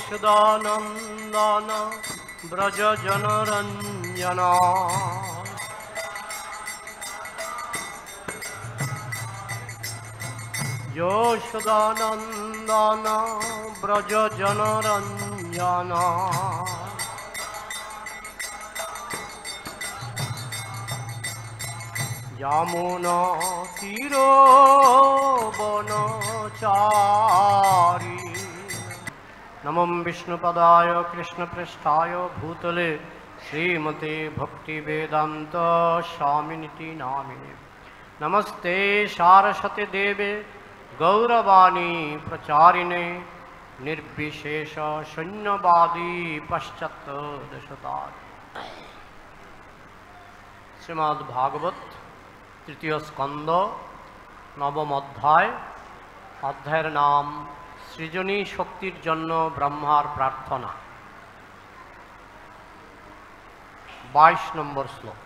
যশোদানন্দন ব্রজ জনরঞ্জন যশোদানন্দন ব্রজ জনরঞ্জন যমুনা তীর বনচারী। নমঃ বিষ্ণুপদায় কৃষ্ণপৃষ্ঠায় ভূতলে শ্রীমতে ভক্তিবেদান্ত স্বামিনিতি নামিনে। নমস্তে সারস্বতে দেবে গৌরবাণী প্রচারিণে নির্বিশেষ শূন্যবাদী পাশ্চাত্য দেশতার। শ্রীমদ্ ভাগবত তৃতীয় স্কন্দ নবম অধ্যায়। অধ্যায়ের নাম সৃজনী শক্তির জন্য ব্রহ্মার প্রার্থনা। 22 নম্বর শ্লোক।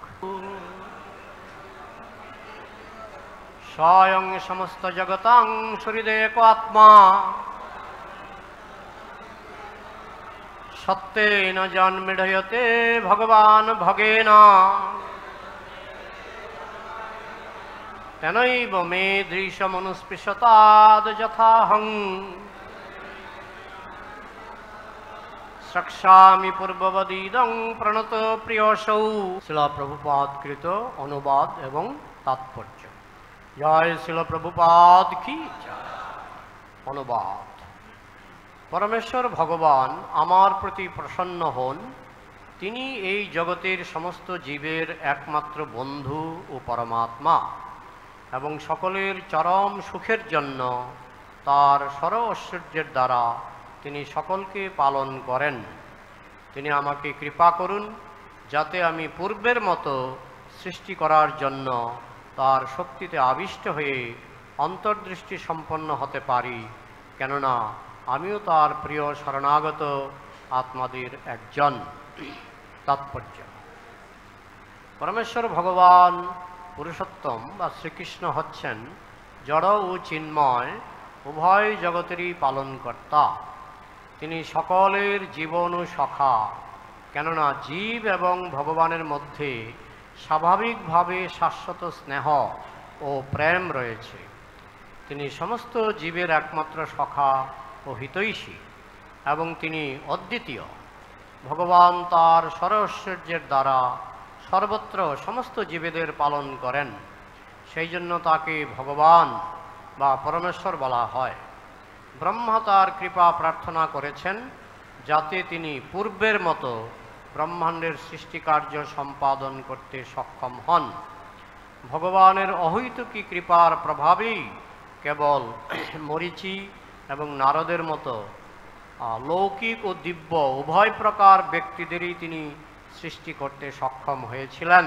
স্বয়ং সমস্ত জগতাং সূর্যদেব আত্মা সত্যেন জন্মিঢ়য়তে ভগবান ভগেন তেনৈব মে দৃশমনুস্পৃশতাদ যথাহং সক্ষ্যামি পূর্ববদিদং প্রণত প্রিয়সৌ। শিলা প্রভুপাদকৃত অনুবাদ এবং তাৎপর্য। জয় শিল প্রভুপাদ কি জয়। অনুবাদ। পরমেশ্বর ভগবান আমার প্রতি প্রসন্ন হন। তিনি এই জগতের সমস্ত জীবের একমাত্র বন্ধু ও পরমাত্মা এবং সকলের চরম সুখের জন্য তার সর ঐশ্বর্যের দ্বারা তিনি সকলকে পালন করেন। তিনি আমাকে কৃপা করুন যাতে আমি পূর্বের মতো সৃষ্টি করার জন্য তার শক্তিতে আবিষ্ট হয়ে অন্তর্দৃষ্টি সম্পন্ন হতে পারি, কেননা আমিও তার প্রিয় শরণাগত আত্মাদের একজন। তাৎপর্য। পরমেশ্বর ভগবান পুরুষোত্তম বা শ্রীকৃষ্ণ হচ্ছেন জড় ও চিন্ময় উভয় জগতেরই পালনকর্তা। তিনি সকলের জীবন ও সখা, কেননা জীব এবং ভগবানের মধ্যে স্বাভাবিকভাবে শাশ্বত স্নেহ ও প্রেম রয়েছে। তিনি সমস্ত জীবের একমাত্র সখা ও হিতৈষী এবং তিনি অদ্বিতীয়। ভগবান তার সরৈশ্বর্যের দ্বারা সর্বত্র সমস্ত জীবেদের পালন করেন, সেই জন্য তাকে ভগবান বা পরমেশ্বর বলা হয়। ব্রহ্মা তার কৃপা প্রার্থনা করেছেন যাতে তিনি পূর্বের মতো ব্রহ্মাণ্ডের সৃষ্টিকার্য সম্পাদন করতে সক্ষম হন। ভগবানের অহৈতুকী কৃপার প্রভাবেই কেবল মরীচি এবং নারদের মতো লৌকিক ও দিব্য উভয় প্রকার ব্যক্তিদেরই তিনি সৃষ্টি করতে সক্ষম হয়েছিলেন।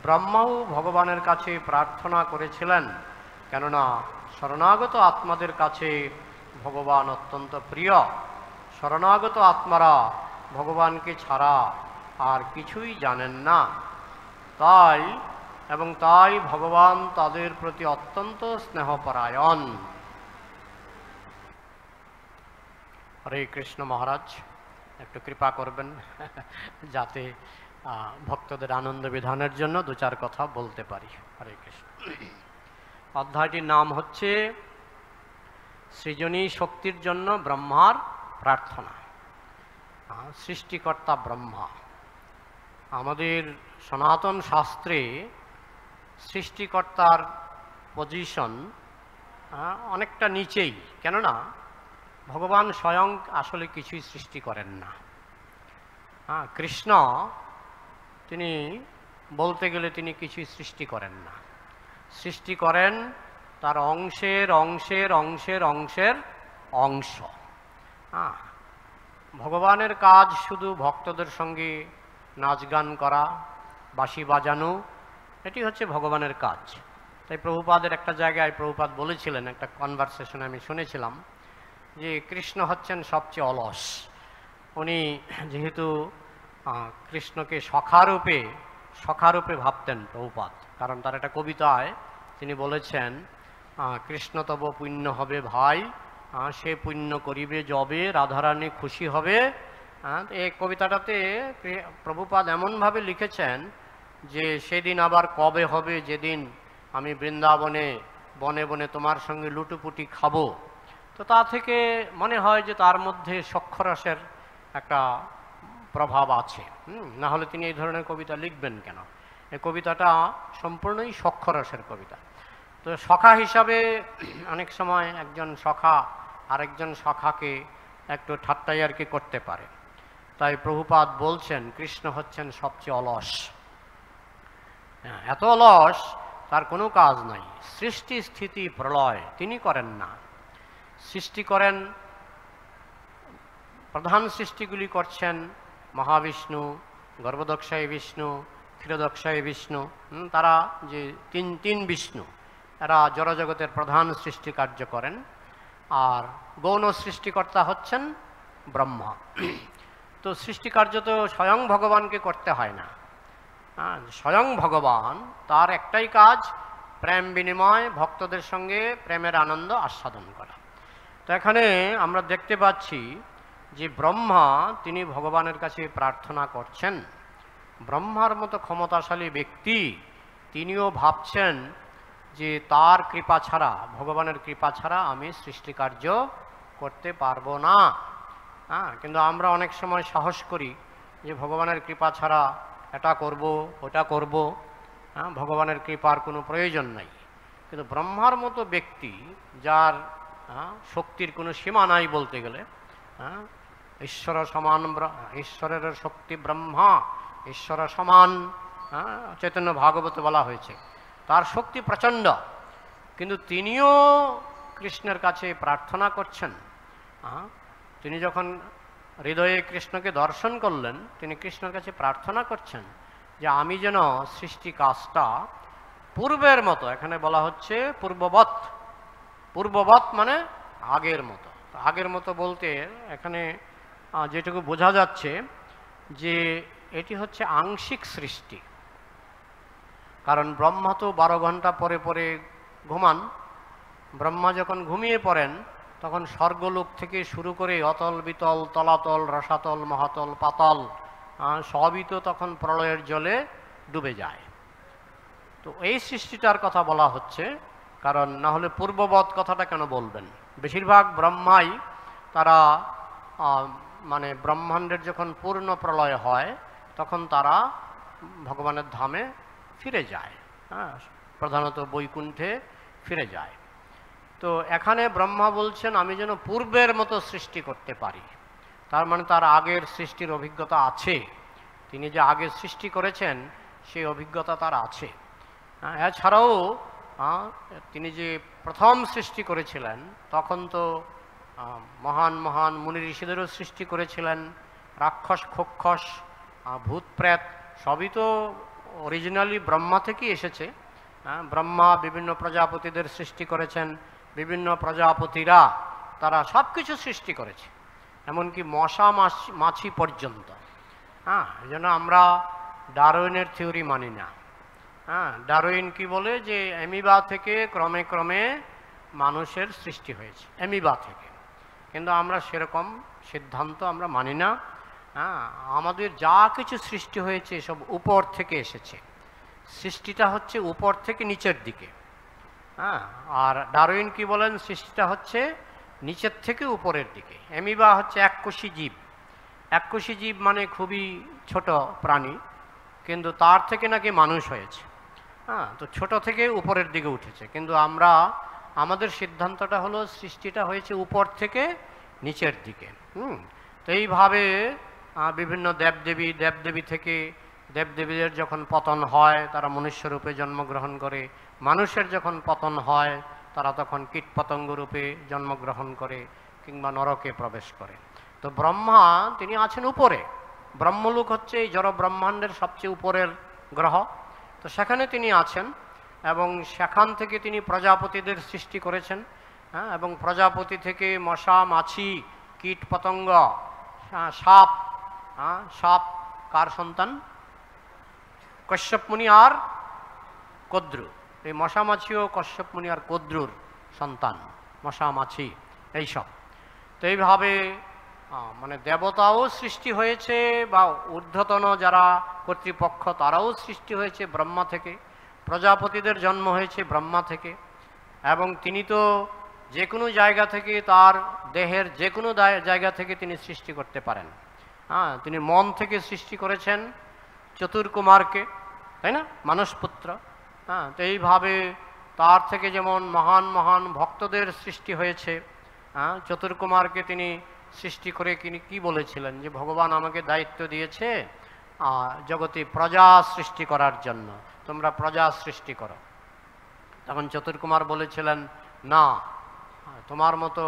ব্রহ্মাও ভগবানের কাছে প্রার্থনা করেছিলেন, কেননা শরণাগত আত্মাদের কাছে ভগবান অত্যন্ত প্রিয়। শরণাগত আত্মারা ভগবানকে ছাড়া আর কিছুই জানেন না। তাই ভগবান তাদের প্রতি অত্যন্ত স্নেহপরায়ণ। হরে কৃষ্ণ। মহারাজ একটু কৃপা করবেন যাতে ভক্তদের আনন্দ বিধানের জন্য দু চার কথা বলতে পারি। হরে কৃষ্ণ। অধ্যায়টির নাম হচ্ছে সৃজনী শক্তির জন্য ব্রহ্মার প্রার্থনা। সৃষ্টিকর্তা ব্রহ্মা। আমাদের সনাতন শাস্ত্রে সৃষ্টিকর্তার পজিশন অনেকটা নিচেই, কেননা ভগবান স্বয়ং আসলে কিছুই সৃষ্টি করেন না। কৃষ্ণ তিনি বলতে গেলে তিনি কিছুই সৃষ্টি করেন না। সৃষ্টি করেন তার অংশের অংশের অংশের অংশের অংশ। ভগবানের কাজ শুধু ভক্তদের সঙ্গে নাচ গান করা, বাঁশি বাজানো, এটি হচ্ছে ভগবানের কাজ। তাই প্রভুপাদের একটা জায়গায় প্রভুপাদ বলেছিলেন, একটা কনভারসেশনে আমি শুনেছিলাম, যে কৃষ্ণ হচ্ছেন সবচেয়ে অলস। উনি যেহেতু কৃষ্ণকে সখারূপে ভাবতেন প্রভুপাদ, কারণ তার একটা কবিতায় তিনি বলেছেন, কৃষ্ণ তব পুণ্য হবে ভাই, সে পুণ্য করিবে যবে রাধারানী খুশি হবে। এই কবিতাটাতে প্রভুপাদ এমনভাবে লিখেছেন যে সেদিন আবার কবে হবে যেদিন আমি বৃন্দাবনে বনে বনে তোমার সঙ্গে লুটুপুটি খাবো। তো তা থেকে মনে হয় যে তার মধ্যে সখ্যরসের একটা প্রভাব আছে। না হলে তিনি এই ধরনের কবিতা লিখবেন কেন? এই কবিতাটা সম্পূর্ণই সখ্যরসের কবিতা। তো সখা হিসাবে অনেক সময় একজন সখা আরেকজন সখাকে একটু ঠাট্টাইয়ারকি করতে পারে। তাই প্রভুপাদ বলছেন কৃষ্ণ হচ্ছেন সবচেয়ে অলস। এত অলস, তার কোনো কাজ নাই। সৃষ্টি স্থিতি প্রলয় তিনি করেন না। সৃষ্টি করেন, প্রধান সৃষ্টিগুলি করছেন মহাবিষ্ণু, গর্ভদক্ষায় বিষ্ণু, ক্ষীরদক্ষায় বিষ্ণু। তারা যে তিন বিষ্ণু, এরা জড়জগতের প্রধান সৃষ্টি কার্য করেন। আর গৌণ সৃষ্টিকর্তা হচ্ছেন ব্রহ্মা। তো সৃষ্টিকার্য তো স্বয়ং ভগবানকে করতে হয় না। স্বয়ং ভগবান, তার একটাই কাজ প্রেম বিনিময়, ভক্তদের সঙ্গে প্রেমের আনন্দ আস্বাদন করা। তো এখানে আমরা দেখতে পাচ্ছি যে ব্রহ্মা তিনি ভগবানের কাছে প্রার্থনা করছেন। ব্রহ্মার মতো ক্ষমতাশালী ব্যক্তি তিনিও ভাবছেন যে তার কৃপা ছাড়া, ভগবানের কৃপা ছাড়া আমি সৃষ্টিকার্য করতে পারবো না। কিন্তু আমরা অনেক সময় সাহস করি যে ভগবানের কৃপা ছাড়া এটা করব ওটা করব, ভগবানের কৃপার কোনো প্রয়োজন নাই। কিন্তু ব্রহ্মার মতো ব্যক্তি, যার শক্তির কোনো সীমা নাই বলতে গেলে, ঈশ্বর সমান, ঈশ্বরের শক্তি ব্রহ্মা, ঈশ্বর সমান, চৈতন্য ভাগবত বলা হয়েছে, তার শক্তি প্রচণ্ড। কিন্তু তিনিও কৃষ্ণের কাছে প্রার্থনা করছেন। তিনি যখন হৃদয়ে কৃষ্ণকে দর্শন করলেন, তিনি কৃষ্ণের কাছে প্রার্থনা করছেন যে আমি যেন সৃষ্টি কাজটা পূর্বের মতো, এখানে বলা হচ্ছে পূর্ববৎ। পূর্ববৎ মানে আগের মতো। আগের মতো বলতে এখানে যেটুকু বোঝা যাচ্ছে যে এটি হচ্ছে আংশিক সৃষ্টি। কারণ ব্রহ্মা তো 12 ঘন্টা পরে পরে ঘুমান। ব্রহ্মা যখন ঘুমিয়ে পড়েন তখন স্বর্গলোক থেকে শুরু করে অতল বিতল, তলাতল, রসাতল, মহাতল, পাতাল সবই তো তখন প্রলয়ের জলে ডুবে যায়। তো এই সৃষ্টিটার কথা বলা হচ্ছে, কারণ না হলে পূর্ববৎ কথাটা কেন বলবেন? বেশিরভাগ ব্রহ্মাই তারা মানে ব্রহ্মাণ্ডের যখন পূর্ণ প্রলয় হয় তখন তারা ভগবানের ধামে ফিরে যায়, প্রধানত বৈকুণ্ঠে ফিরে যায়। তো এখানে ব্রহ্মা বলছেন আমি যেন পূর্বের মতো সৃষ্টি করতে পারি। তার মানে তার আগের সৃষ্টির অভিজ্ঞতা আছে। তিনি যে আগে সৃষ্টি করেছেন সেই অভিজ্ঞতা তার আছে। এছাড়াও তিনি যে প্রথম সৃষ্টি করেছিলেন তখন তো মহান মহান মুনি ঋষিদেরও সৃষ্টি করেছিলেন। রাক্ষস, খক্ষস, ভূত, প্রেত সবই তো অরিজিনালি ব্রহ্মা থেকেই এসেছে। ব্রহ্মা বিভিন্ন প্রজাপতিদের সৃষ্টি করেছেন, বিভিন্ন প্রজাপতিরা তারা সব কিছু সৃষ্টি করেছে, এমনকি মশা মাছি পর্যন্ত। এই জন্য আমরা ডারউইনের থিওরি মানি না। ডারউইন কি বলে যে অ্যামিবা থেকে ক্রমে ক্রমে মানুষের সৃষ্টি হয়েছে, অ্যামিবা থেকে। কিন্তু আমরা সেরকম সিদ্ধান্ত আমরা মানি না। আমাদের যা কিছু সৃষ্টি হয়েছে সব উপর থেকে এসেছে। সৃষ্টিটা হচ্ছে উপর থেকে নিচের দিকে। আর ডারউইন কি বলেন? সৃষ্টিটা হচ্ছে নিচের থেকে উপরের দিকে। অ্যামিবা হচ্ছে এককোষী জীব। এককোষী জীব মানে খুবই ছোট প্রাণী, কিন্তু তার থেকে নাকি মানুষ হয়েছে। তো ছোট থেকে উপরের দিকে উঠেছে। কিন্তু আমরা, আমাদের সিদ্ধান্তটা হলো সৃষ্টিটা হয়েছে উপর থেকে নিচের দিকে। তো এইভাবে বিভিন্ন দেবদেবী থেকে দেবদেবীদের যখন পতন হয় তারা মনুষ্যরূপে জন্মগ্রহণ করে, মানুষের যখন পতন হয় তারা তখন কীটপতঙ্গ রূপে জন্মগ্রহণ করে কিংবা নরকে প্রবেশ করে। তো ব্রহ্মা তিনি আছেন উপরে। ব্রহ্মলোক হচ্ছে এই জড় ব্রহ্মাণ্ডের সবচেয়ে উপরের গ্রহ। তো সেখানে তিনি আছেন এবং সেখান থেকে তিনি প্রজাপতিদের সৃষ্টি করেছেন। এবং প্রজাপতি থেকে মশা, মাছি, কীট, পতঙ্গ, সাপ। সাপ কার সন্তান? কশ্যপ মুনি আর কদ্রু। এই মশা মাছিও কশ্যপ মুনি আর কদ্রুর সন্তান। মশা মাছি এইসব। তো এইভাবে মানে দেবতাও সৃষ্টি হয়েছে বা ঊর্ধ্বতন যারা কর্তৃপক্ষ তারাও সৃষ্টি হয়েছে ব্রহ্মা থেকে, প্রজাপতিদের জন্ম হয়েছে ব্রহ্মা থেকে, এবং তিনি তো যে কোনো জায়গা থেকে তার দেহের যে কোনো জায়গা থেকে তিনি সৃষ্টি করতে পারেন। তিনি মন থেকে সৃষ্টি করেছেন চতুর্কুমারকে, তাই না, মানসপুত্র। তো এইভাবে তার থেকে যেমন মহান মহান ভক্তদের সৃষ্টি হয়েছে। চতুর্কুমারকে তিনি সৃষ্টি করে তিনি কি বলেছিলেন যে ভগবান আমাকে দায়িত্ব দিয়েছে জগতে প্রজা সৃষ্টি করার জন্য, তোমরা প্রজা সৃষ্টি করো। তখন চতুর্কুমার বলেছিলেন, না, তোমার মতো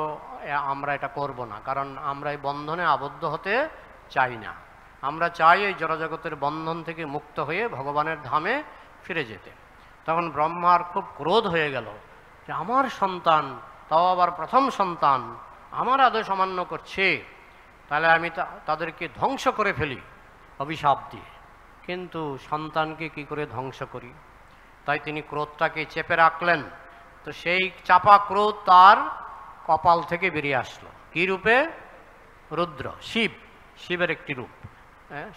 আমরা এটা করব না, কারণ আমরা এই বন্ধনে আবদ্ধ হতে চাই না। আমরা চাই এই জড়জগতের বন্ধন থেকে মুক্ত হয়ে ভগবানের ধামে ফিরে যেতে। তখন ব্রহ্মার খুব ক্রোধ হয়ে গেল যে আমার সন্তান, তাও আবার প্রথম সন্তান, আমার আদেশ অমান্য করছে, তাহলে আমি তাদেরকে ধ্বংস করে ফেলি অভিশাপ দিয়ে। কিন্তু সন্তানকে কি করে ধ্বংস করি? তাই তিনি ক্রোধটাকে চেপে রাখলেন। তো সেই চাপা ক্রোধ তার কপাল থেকে বেরিয়ে আসলো। কি রূপে? রুদ্র, শিবের একটি রূপ,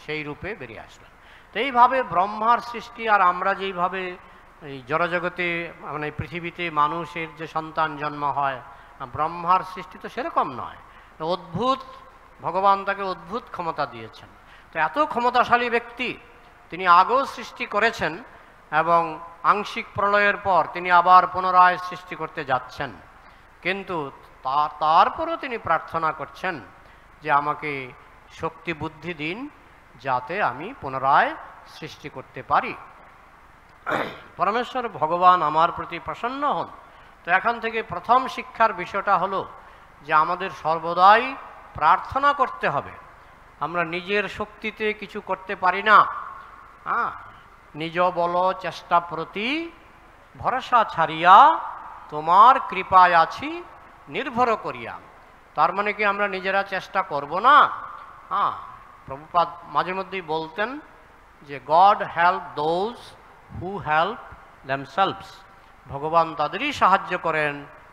সেই রূপে বেরিয়ে আসলো। তো এইভাবে ব্রহ্মার সৃষ্টি। আর আমরা যেইভাবে এই জড়জগতে মানে পৃথিবীতে মানুষের যে সন্তান জন্ম হয়, ব্রহ্মার সৃষ্টি তো সেরকম নয়, অদ্ভুত। ভগবান তাকে অদ্ভুত ক্ষমতা দিয়েছেন। তো এত ক্ষমতাশালী ব্যক্তি, তিনি আগেও সৃষ্টি করেছেন এবং আংশিক প্রলয়ের পর তিনি আবার পুনরায় সৃষ্টি করতে যাচ্ছেন। কিন্তু তারপরও তিনি প্রার্থনা করছেন যে আমাকে শক্তি বুদ্ধি দিন, যাতে আমি পুনরায় সৃষ্টি করতে পারি। পরমেশ্বর ভগবান আমার প্রতি প্রসন্ন হন। তো এখান থেকে প্রথম শিক্ষার বিষয়টা হলো যে আমাদের সর্বদাই প্রার্থনা করতে হবে। আমরা নিজের শক্তিতে কিছু করতে পারি না। নিজ বল চেষ্টা প্রতি ভরসা ছাড়িয়া তোমার কৃপায় আছি নির্ভর করিয়া। তার মানে কি আমরা নিজেরা চেষ্টা করব না? প্রভুপাদ মাঝে মধ্যেই বলতেন যে god help those who help themselves. ভগবান তাদেরই সাহায্য করেন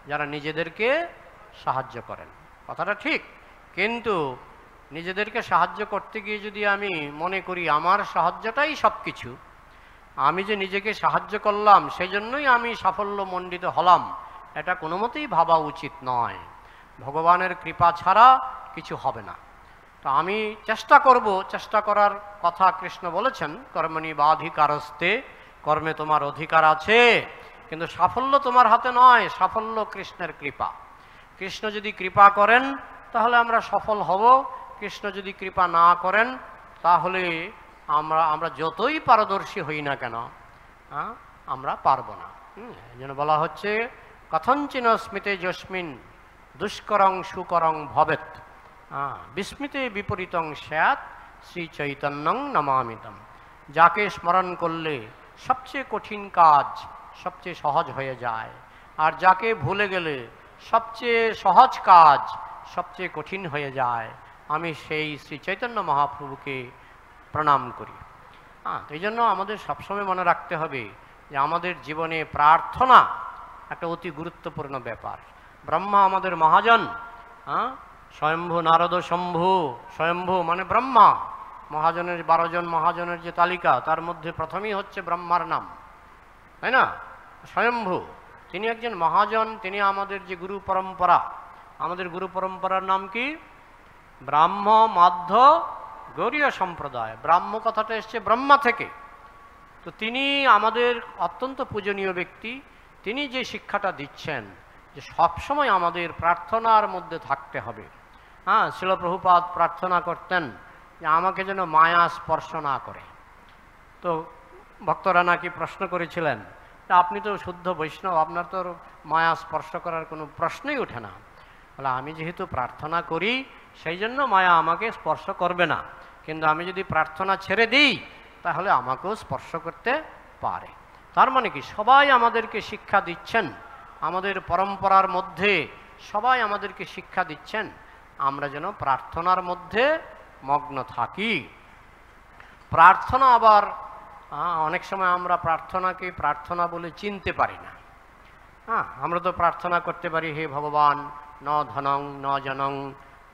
যারা নিজেদেরকে সাহায্য করেন। কথাটা ঠিক, কিন্তু নিজেদেরকে সাহায্য করতে গিয়ে যদি আমি মনে করি আমার সাহায্যটাই সব কিছু, আমি যে নিজেকে সাহায্য করলাম সেই জন্যই আমি সাফল্যমণ্ডিত হলাম, এটা কোনো মতেই ভাবা উচিত নয়। ভগবানের কৃপা ছাড়া কিছু হবে না। তো আমি চেষ্টা করব, চেষ্টা করার কথা কৃষ্ণ বলেছেন, কর্মণি বাধিকারস্তে, কর্মে তোমার অধিকার আছে, কিন্তু সাফল্য তোমার হাতে নয়, সাফল্য কৃষ্ণের কৃপা। কৃষ্ণ যদি কৃপা করেন তাহলে আমরা সফল হব, কৃষ্ণ যদি কৃপা না করেন তাহলে আমরা যতই পারদর্শী হই না কেন আমরা পারবো না। এই জন্য বলা হচ্ছে কথঞ্চিন স্মিতে যস্মিন দুষ্করং সুকরং ভবেত বিস্মিতে বিপরীতং স্যাৎ শ্রী চৈতন্যং নমামিতম। যাকে স্মরণ করলে সবচেয়ে কঠিন কাজ সবচেয়ে সহজ হয়ে যায়, আর যাকে ভুলে গেলে সবচেয়ে সহজ কাজ সবচেয়ে কঠিন হয়ে যায়, আমি সেই শ্রী চৈতন্য মহাপ্রভুকে প্রণাম করি। এই জন্য আমাদের সবসময় মনে রাখতে হবে যে আমাদের জীবনে প্রার্থনা একটা অতি গুরুত্বপূর্ণ ব্যাপার। ব্রহ্মা আমাদের মহাজন, স্বয়ম্ভু নারদ শম্ভু। স্বয়ম্ভু মানে ব্রহ্মা। মহাজনের 12 জন মহাজনের যে তালিকা, তার মধ্যে প্রথমেই হচ্ছে ব্রহ্মার নাম, তাই না? স্বয়ম্ভু, তিনি একজন মহাজন। তিনি আমাদের যে গুরু পরম্পরা, আমাদের গুরু পরম্পরার নাম কি? ব্রাহ্ম মাধ্য গৌড়ীয় সম্প্রদায়। ব্রাহ্ম কথাটা এসছে ব্রহ্মা থেকে। তো তিনি আমাদের অত্যন্ত পূজনীয় ব্যক্তি। তিনি যে শিক্ষাটা দিচ্ছেন যে সবসময় আমাদের প্রার্থনার মধ্যে থাকতে হবে। শিল প্রভুপাদ প্রার্থনা করতেন যে আমাকে যেন মায়া স্পর্শ না করে। তো ভক্তরা নাকি প্রশ্ন করেছিলেন, আপনি তো শুদ্ধ বৈষ্ণব, আপনার তো মায়া স্পর্শ করার কোনো প্রশ্নই ওঠে না। বলে আমি যেহেতু প্রার্থনা করি সেই জন্য মায়া আমাকে স্পর্শ করবে না, কিন্তু আমি যদি প্রার্থনা ছেড়ে দিই তাহলে আমাকেও স্পর্শ করতে পারে। তার মানে কি সবাই আমাদেরকে শিক্ষা দিচ্ছেন, আমাদের পরম্পরার মধ্যে সবাই আমাদেরকে শিক্ষা দিচ্ছেন আমরা যেন প্রার্থনার মধ্যে মগ্ন থাকি। প্রার্থনা আবার অনেক সময় আমরা প্রার্থনাকে প্রার্থনা বলে চিনতে পারি না। আমরা তো প্রার্থনা করতে পারি, হে ভগবান ন ধনং ন জনং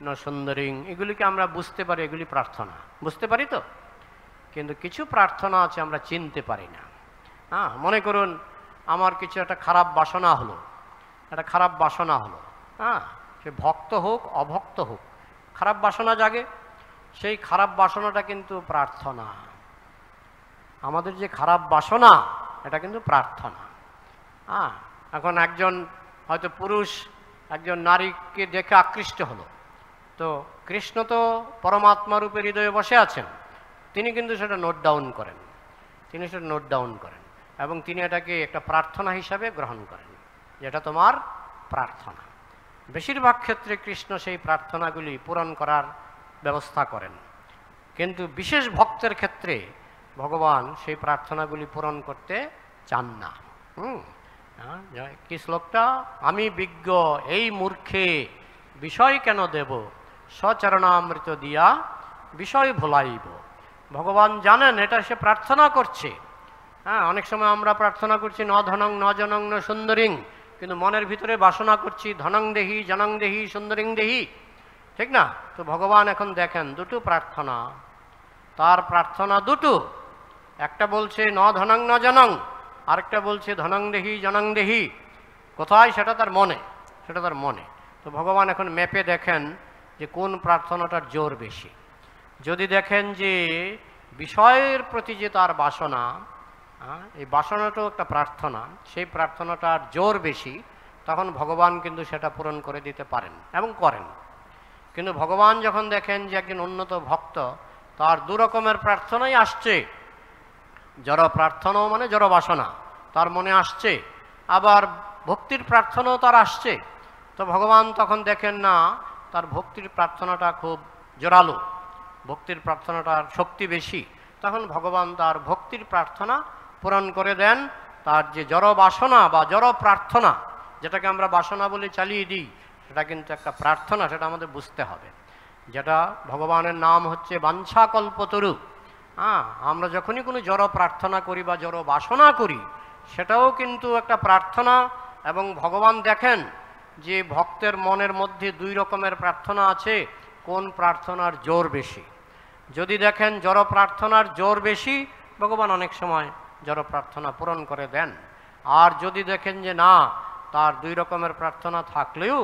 ন সুন্দরিং, এগুলিকে আমরা বুঝতে পারি, এগুলি প্রার্থনা, বুঝতে পারি তো। কিন্তু কিছু প্রার্থনা আছে আমরা চিনতে পারি না। হ্যাঁ, মনে করুন আমার কিছু একটা খারাপ বাসনা হলো, একটা খারাপ বাসনা হলো, হ্যাঁ, সে ভক্ত হোক অভক্ত হোক, খারাপ বাসনা জাগে, সেই খারাপ বাসনাটা কিন্তু প্রার্থনা। আমাদের যে খারাপ বাসনা এটা কিন্তু প্রার্থনা। হ্যাঁ, এখন একজন হয়তো পুরুষ একজন নারীকে দেখে আকৃষ্ট হলো, তো কৃষ্ণ তো পরমাত্মা রূপে হৃদয়ে বসে আছেন, তিনি কিন্তু সেটা নোট ডাউন করেন, তিনি সেটা নোট ডাউন করেন এবং তিনি এটাকে একটা প্রার্থনা হিসাবে গ্রহণ করেন, যেটা তোমার প্রার্থনা। বেশিরভাগ ক্ষেত্রে কৃষ্ণ সেই প্রার্থনাগুলি পূরণ করার ব্যবস্থা করেন, কিন্তু বিশেষ ভক্তের ক্ষেত্রে ভগবান সেই প্রার্থনাগুলি পূরণ করতে চান না। কি শ্লোকটা? আমি বিজ্ঞ এই মূর্খে বিষয় কেন দেব, সচরণামৃত দিয়া বিষয় ভোলাইব। ভগবান জানেন এটা সে প্রার্থনা করছে। হ্যাঁ, অনেক সময় আমরা প্রার্থনা করছি ন ধনং ন জনং ন সুন্দরিং, কিন্তু মনের ভিতরে বাসনা করছি ধনং দেহি জনং দেহি সুন্দরিং দেহি, ঠিক না? তো ভগবান এখন দেখেন দুটো প্রার্থনা, তার প্রার্থনা দুটো, একটা বলছে ন ধনং ন জনং, আরেকটা বলছে ধনং দেহি জনং দেহি। কোথায়? সেটা তার মনে, সেটা তার মনে। তো ভগবান এখন মেপে দেখেন যে কোন প্রার্থনাটার জোর বেশি। যদি দেখেন যে বিষয়ের প্রতি যে তার বাসনা, এই বাসনাটাও একটা প্রার্থনা, সেই প্রার্থনাটার জোর বেশি, তখন ভগবান কিন্তু সেটা পূরণ করে দিতে পারেন এবং করেন। কিন্তু ভগবান যখন দেখেন যে একজন উন্নত ভক্ত, তার দু রকমের প্রার্থনাই আসছে, জড় প্রার্থনাও মানে জড় বাসনা তার মনে আসছে, আবার ভক্তির প্রার্থনাও তার আসছে, তো ভগবান তখন দেখেন না তার ভক্তির প্রার্থনাটা খুব জোরালো, ভক্তির প্রার্থনাটার শক্তি বেশি, তখন ভগবান তার ভক্তির প্রার্থনা পূরণ করে দেন। তার যে জড় বাসনা বা জড় প্রার্থনা, যেটাকে আমরা বাসনা বলে চালিয়ে দিই, সেটা কিন্তু একটা প্রার্থনা, সেটা আমাদের বুঝতে হবে। যেটা ভগবানের নাম হচ্ছে বাঞ্ছাকল্পতরু। আমরা যখনই কোনো জড় প্রার্থনা করি বা জড় বাসনা করি, সেটাও কিন্তু একটা প্রার্থনা। এবং ভগবান দেখেন যে ভক্তের মনের মধ্যে দুই রকমের প্রার্থনা আছে, কোন প্রার্থনার জোর বেশি। যদি দেখেন জড় প্রার্থনার জোর বেশি, ভগবান অনেক সময় জড় প্রার্থনা পূরণ করে দেন। আর যদি দেখেন যে না, তার দুই রকমের প্রার্থনা থাকলেও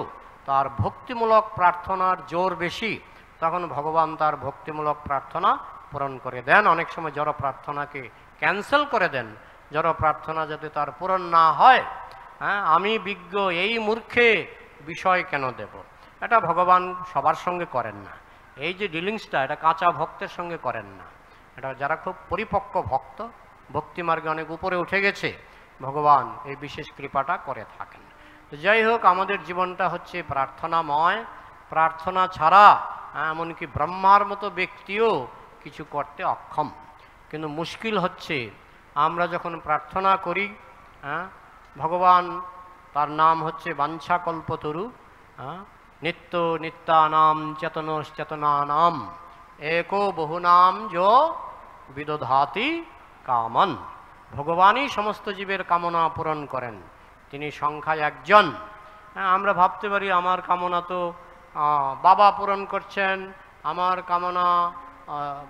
তার ভক্তিমূলক প্রার্থনার জোর বেশি, তখন ভগবান তার ভক্তিমূলক প্রার্থনা পূরণ করে দেন। অনেক সময় জড় প্রার্থনাকে ক্যান্সেল করে দেন, জড় প্রার্থনা যাতে তার পূরণ না হয়। হ্যাঁ, আমি বিজ্ঞ এই মূর্খে বিষয় কেন দেব, এটা ভগবান সবার সঙ্গে করেন না। এই যে ডিলিংসটা, এটা কাঁচা ভক্তের সঙ্গে করেন না, এটা যারা খুব পরিপক্ক ভক্ত, ভক্তিমার্গে অনেক উপরে উঠে গেছে, ভগবান এই বিশেষ কৃপাটা করে থাকেন। তো যাই হোক, আমাদের জীবনটা হচ্ছে প্রার্থনাময়। প্রার্থনা ছাড়া এমনকি ব্রহ্মার মতো ব্যক্তিও কিছু করতে অক্ষম। কিন্তু মুশকিল হচ্ছে আমরা যখন প্রার্থনা করি, ভগবান তার নাম হচ্ছে বাঞ্ছাকল্পতরু, নিত্য নিত্যানাম চেতনশ্চেতনানাম एको বহুনাম যো বিদধাতি কামন। ভগবানই সমস্ত জীবের কামনা পূরণ করেন, তিনি সংখ্যায় একজন। আমরা ভাবতে পারি আমার কামনা তো বাবা পূরণ করছেন, আমার কামনা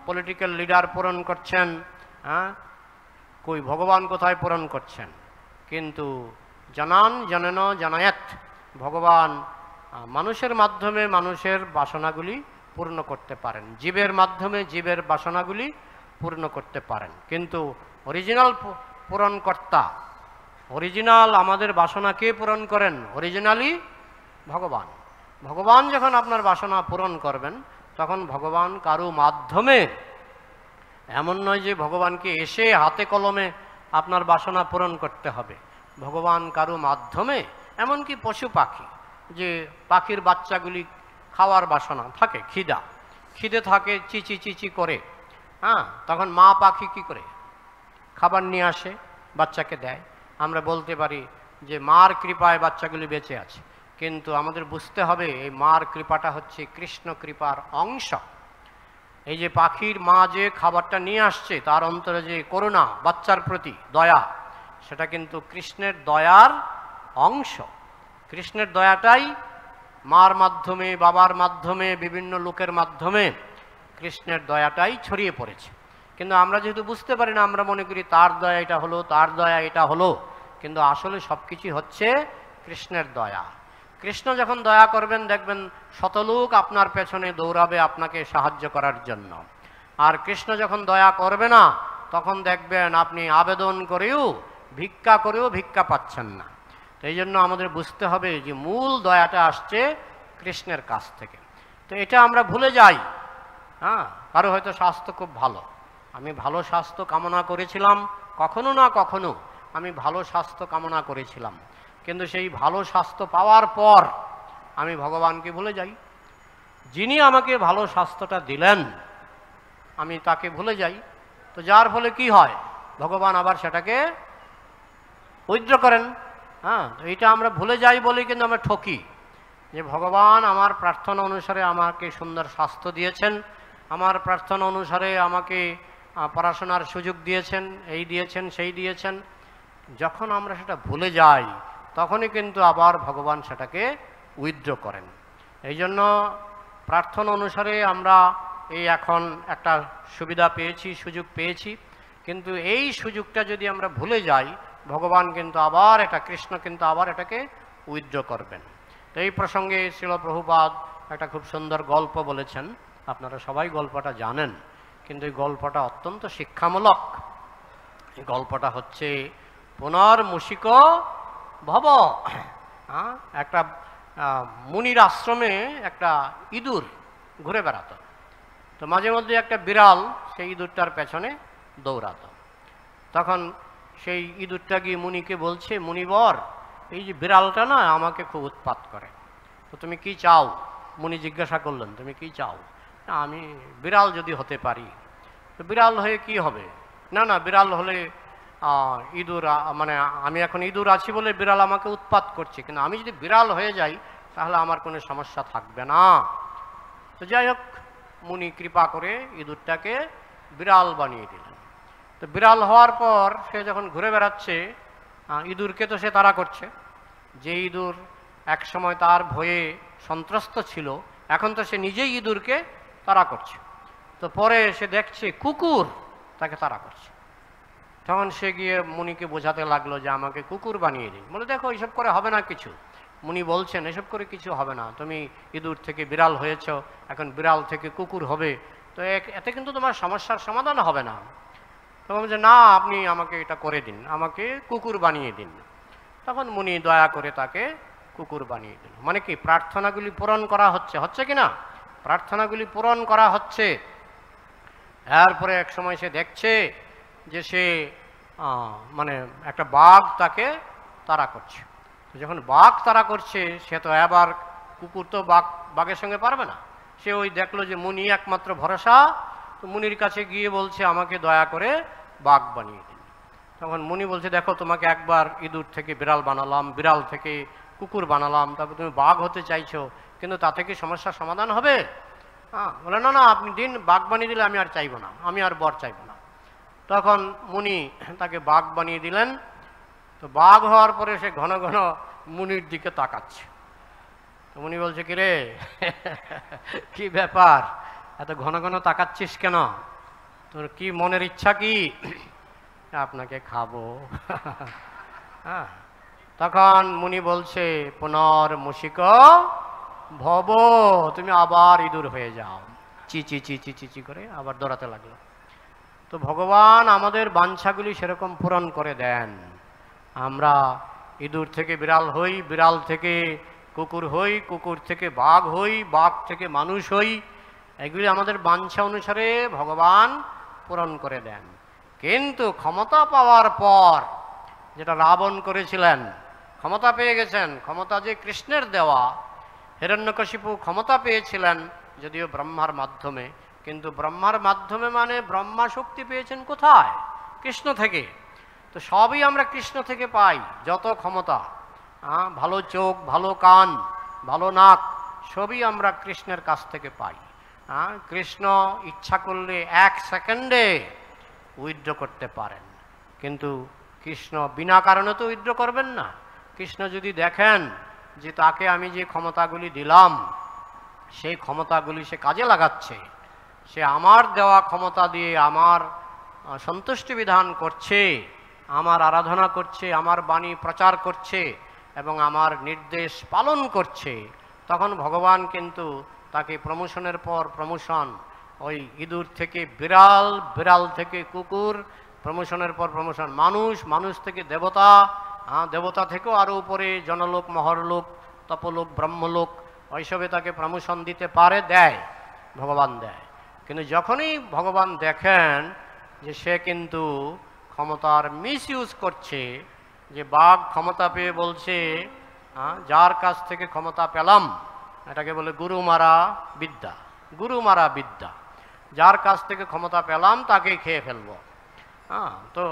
পলিটিক্যাল লিডার পূরণ করছেন, কই ভগবান কোথায় পূরণ করছেন? কিন্তু জানান জনন জানায়াত, ভগবান মানুষের মাধ্যমে মানুষের বাসনাগুলি পূর্ণ করতে পারেন, জীবের মাধ্যমে জীবের বাসনাগুলি পূর্ণ করতে পারেন। কিন্তু অরিজিনাল পূরণকর্তা, অরিজিনাল আমাদের বাসনা কে পূরণ করেন? অরিজিনালি ভগবান। ভগবান যখন আপনার বাসনা পূরণ করবেন, তখন ভগবান কারো মাধ্যমে, এমন নয় যে ভগবানকে এসে হাতে কলমে আপনার বাসনা পূরণ করতে হবে, ভগবান কারো মাধ্যমে, এমনকি পশু পাখি, যে পাখির বাচ্চাগুলি খাওয়ার বাসনা থাকে, খিদে থাকে, চিচি চিচি করে, তখন মা পাখি কি করে? খাবার নিয়ে আসে, বাচ্চাকে দেয়। আমরা বলতে পারি যে মার কৃপায় বাচ্চাগুলি বেঁচে আছে, কিন্তু আমাদের বুঝতে হবে এই মার কৃপাটা হচ্ছে কৃষ্ণ কৃপার অংশ। এই যে পাখির মা যে খাবারটা নিয়ে আসছে, তার অন্তরে যে করুণা, বাচ্চার প্রতি দয়া, সেটা কিন্তু কৃষ্ণের দয়ার অংশ। কৃষ্ণের দয়াটাই মার মাধ্যমে, বাবার মাধ্যমে, বিভিন্ন লোকের মাধ্যমে কৃষ্ণের দয়াটাই ছড়িয়ে পড়েছে। কিন্তু আমরা যেহেতু বুঝতে পারি না, আমরা মনে করি তার দয়া এটা হলো, তার দয়া এটা হলো, কিন্তু আসলে সব কিছুই হচ্ছে কৃষ্ণের দয়া। কৃষ্ণ যখন দয়া করবেন দেখবেন শতলোক আপনার পেছনে দৌড়াবে আপনাকে সাহায্য করার জন্য। আর কৃষ্ণ যখন দয়া করবে না, তখন দেখবেন আপনি আবেদন করেও, ভিক্ষা করেও ভিক্ষা পাচ্ছেন না। এই জন্য আমাদের বুঝতে হবে যে মূল দয়াটা আসছে কৃষ্ণের কাছ থেকে। তো এটা আমরা ভুলে যাই। কারো হয়তো স্বাস্থ্য খুব ভালো, আমি ভালো স্বাস্থ্য কামনা করেছিলাম, কখনো না কখনো আমি ভালো স্বাস্থ্য কামনা করেছিলাম, কিন্তু সেই ভালো স্বাস্থ্য পাওয়ার পর আমি ভগবানকে ভুলে যাই। যিনি আমাকে ভালো স্বাস্থ্যটা দিলেন আমি তাকে ভুলে যাই। তো যার ফলে কি হয়, ভগবান আবার সেটাকে উইথড্র করেন। এইটা আমরা ভুলে যাই বলে কিন্তু আমরা ঠকি, যে ভগবান আমার প্রার্থনা অনুসারে আমাকে সুন্দর স্বাস্থ্য দিয়েছেন, আমার প্রার্থনা অনুসারে আমাকে পড়াশোনার সুযোগ দিয়েছেন, এই দিয়েছেন, সেই দিয়েছেন। যখন আমরা সেটা ভুলে যাই তখনই কিন্তু আবার ভগবান সেটাকে উইথড্র করেন। এই জন্য প্রার্থনা অনুসারে আমরা এই এখন একটা সুবিধা পেয়েছি, সুযোগ পেয়েছি, কিন্তু এই সুযোগটা যদি আমরা ভুলে যাই, ভগবান কিন্তু আবার এটা, কৃষ্ণ কিন্তু আবার এটাকে উইথড্র করবেন। তো এই প্রসঙ্গে শ্রীল প্রভুপাদ একটা খুব সুন্দর গল্প বলেছেন, আপনারা সবাই গল্পটা জানেন, কিন্তু এই গল্পটা অত্যন্ত শিক্ষামূলক। এই গল্পটা হচ্ছে পুনর্মূষিক ভব। একটা মুনির আশ্রমে একটা ইঁদুর ঘুরে বেড়াতো। তো মাঝে মধ্যে একটা বিড়াল সেই ইঁদুরটার পেছনে দৌড়াতো। তখন সেই ইঁদুরটা গিয়ে মুনিকে বলছে, মুনিবর, এই যে বিড়ালটা না আমাকে খুব উৎপাত করে, তো তুমি কি চাও? মুনি জিজ্ঞাসা করলেন, তুমি কি চাও? না, আমি বিড়াল যদি হতে পারি। তো বিড়াল হয়ে কি হবে? না না, বিড়াল হলে ইঁদুর, মানে আমি এখন ইঁদুর আছি বলে বিড়াল আমাকে উৎপাত করছে, কিন্তু আমি যদি বিড়াল হয়ে যাই তাহলে আমার কোনো সমস্যা থাকবে না। তো যাই হোক, মুনি কৃপা করে ইঁদুরটাকে বিড়াল বানিয়ে দিলেন। তো বিড়াল হওয়ার পর সে যখন ঘুরে বেড়াচ্ছে, ইঁদুরকে তো সে তাড়া করছে। যে ইঁদুর এক সময় তার ভয়ে সন্ত্রস্ত ছিল, এখন তো সে নিজেই ইঁদুরকে তাড়া করছে। তো পরে সে দেখছে কুকুর তাকে তাড়া করছে। তখন সে গিয়ে মুনিকে বোঝাতে লাগলো যে আমাকে কুকুর বানিয়ে দিন। বলে, দেখো এইসব করে হবে না কিছু। মুনি বলছেন, এসব করে কিছু হবে না, তুমি ইঁদুর থেকে বিড়াল হয়েছ, এখন বিড়াল থেকে কুকুর হবে, তো এতে কিন্তু তোমার সমস্যার সমাধান হবে না। তখন বলছে, না, আপনি আমাকে এটা করে দিন, আমাকে কুকুর বানিয়ে দিন। তখন মুনি দয়া করে তাকে কুকুর বানিয়ে দিল। মানে কি, প্রার্থনাগুলি পূরণ করা হচ্ছে, হচ্ছে কি না? প্রার্থনাগুলি পূরণ করা হচ্ছে। এরপরে এক সময় সে দেখছে যে সে মানে একটা বাঘ তাকে তাড়া করছে। তো যখন বাঘ তাড়া করছে, সে তো এবার, কুকুর তো বাঘের সঙ্গে পারবে না। সে ওই দেখলো যে মুনি একমাত্র ভরসা, তো মুনির কাছে গিয়ে বলছে, আমাকে দয়া করে বাঘ বানিয়ে দিন। তখন মুনি বলছে, দেখো তোমাকে একবার ইঁদুর থেকে বিড়াল বানালাম, বিড়াল থেকে কুকুর বানালাম, তারপর তুমি বাঘ হতে চাইছো, কিন্তু তা থেকে সমস্যার সমাধান হবে? বলে, না না, আপনি দিন, বাঘ বানিয়ে দিলে আমি আর চাইবো না, আমি আর বর চাইবো না। তখন মুনি তাকে বাঘ বানিয়ে দিলেন। তো বাঘ হওয়ার পরে সে ঘন ঘন মুনির দিকে তাকাচ্ছে। তো মুনি বলছে, কি রে, কি ব্যাপার, এত ঘন ঘন তাকাচ্ছিস কেন? তোর কি মনের ইচ্ছা কি? আপনাকে খাবো। তখন মুনি বলছে, পুনর্মূষিক ভব, তুমি আবার ইঁদুর হয়ে যাও। চি চি চি চি চি চি করে আবার দৌড়াতে লাগলো। তো ভগবান আমাদের বাঞ্ছাগুলি সেরকম পূরণ করে দেন। আমরা ইঁদুর থেকে বিড়াল হই, বিড়াল থেকে কুকুর হই, কুকুর থেকে বাঘ হই, বাঘ থেকে মানুষ হই, এগুলি আমাদের বাঞ্ছা অনুসারে ভগবান পূরণ করে দেন। কিন্তু ক্ষমতা পাওয়ার পর, যেটা রাবণ করেছিলেন, ক্ষমতা পেয়ে গেছেন, ক্ষমতা যে কৃষ্ণের দেওয়া। হিরণ্যকশিপু ক্ষমতা পেয়েছিলেন যদিও ব্রহ্মার মাধ্যমে, কিন্তু ব্রহ্মার মাধ্যমে মানে ব্রহ্মা শক্তি পেয়েছেন কোথায়? কৃষ্ণ থেকে। তো সবই আমরা কৃষ্ণ থেকে পাই, যত ক্ষমতা, ভালো চোখ, ভালো কান, ভালো নাক, সবই আমরা কৃষ্ণের কাছ থেকে পাই। কৃষ্ণ ইচ্ছা করলে 1 সেকেন্ডে উইথড্র করতে পারেন, কিন্তু কৃষ্ণ বিনা কারণে তো উইথড্র করবেন না। কৃষ্ণ যদি দেখেন যে তাকে আমি যে ক্ষমতাগুলি দিলাম সেই ক্ষমতাগুলি সে কাজে লাগাচ্ছে, সে আমার দেওয়া ক্ষমতা দিয়ে আমার সন্তুষ্টি বিধান করছে, আমার আরাধনা করছে, আমার বাণী প্রচার করছে এবং আমার নির্দেশ পালন করছে, তখন ভগবান কিন্তু তাকে প্রমোশনের পর প্রমোশন, ওই ইঁদুর থেকে বিড়াল, বিড়াল থেকে কুকুর, প্রমোশনের পর প্রমোশন, মানুষ, মানুষ থেকে দেবতা, দেবতা থেকেও আরও উপরে জনলোক, মহরলোক, তপলোক, ব্রহ্মলোক, ওইসবে তাকে প্রমোশন দিতে পারে, দেয়, ভগবান দেয়। কিন্তু যখনই ভগবান দেখেন যে সে কিন্তু ক্ষমতার মিসইউজ করছে, যে বাঘ ক্ষমতা পেয়ে বলছে যার কাছ থেকে ক্ষমতা পেলাম, এটাকে বলে গুরু মারা বিদ্যা, গুরু মারা বিদ্যা, যার কাছ থেকে ক্ষমতা পেলাম তাকেই খেয়ে ফেলবো। তো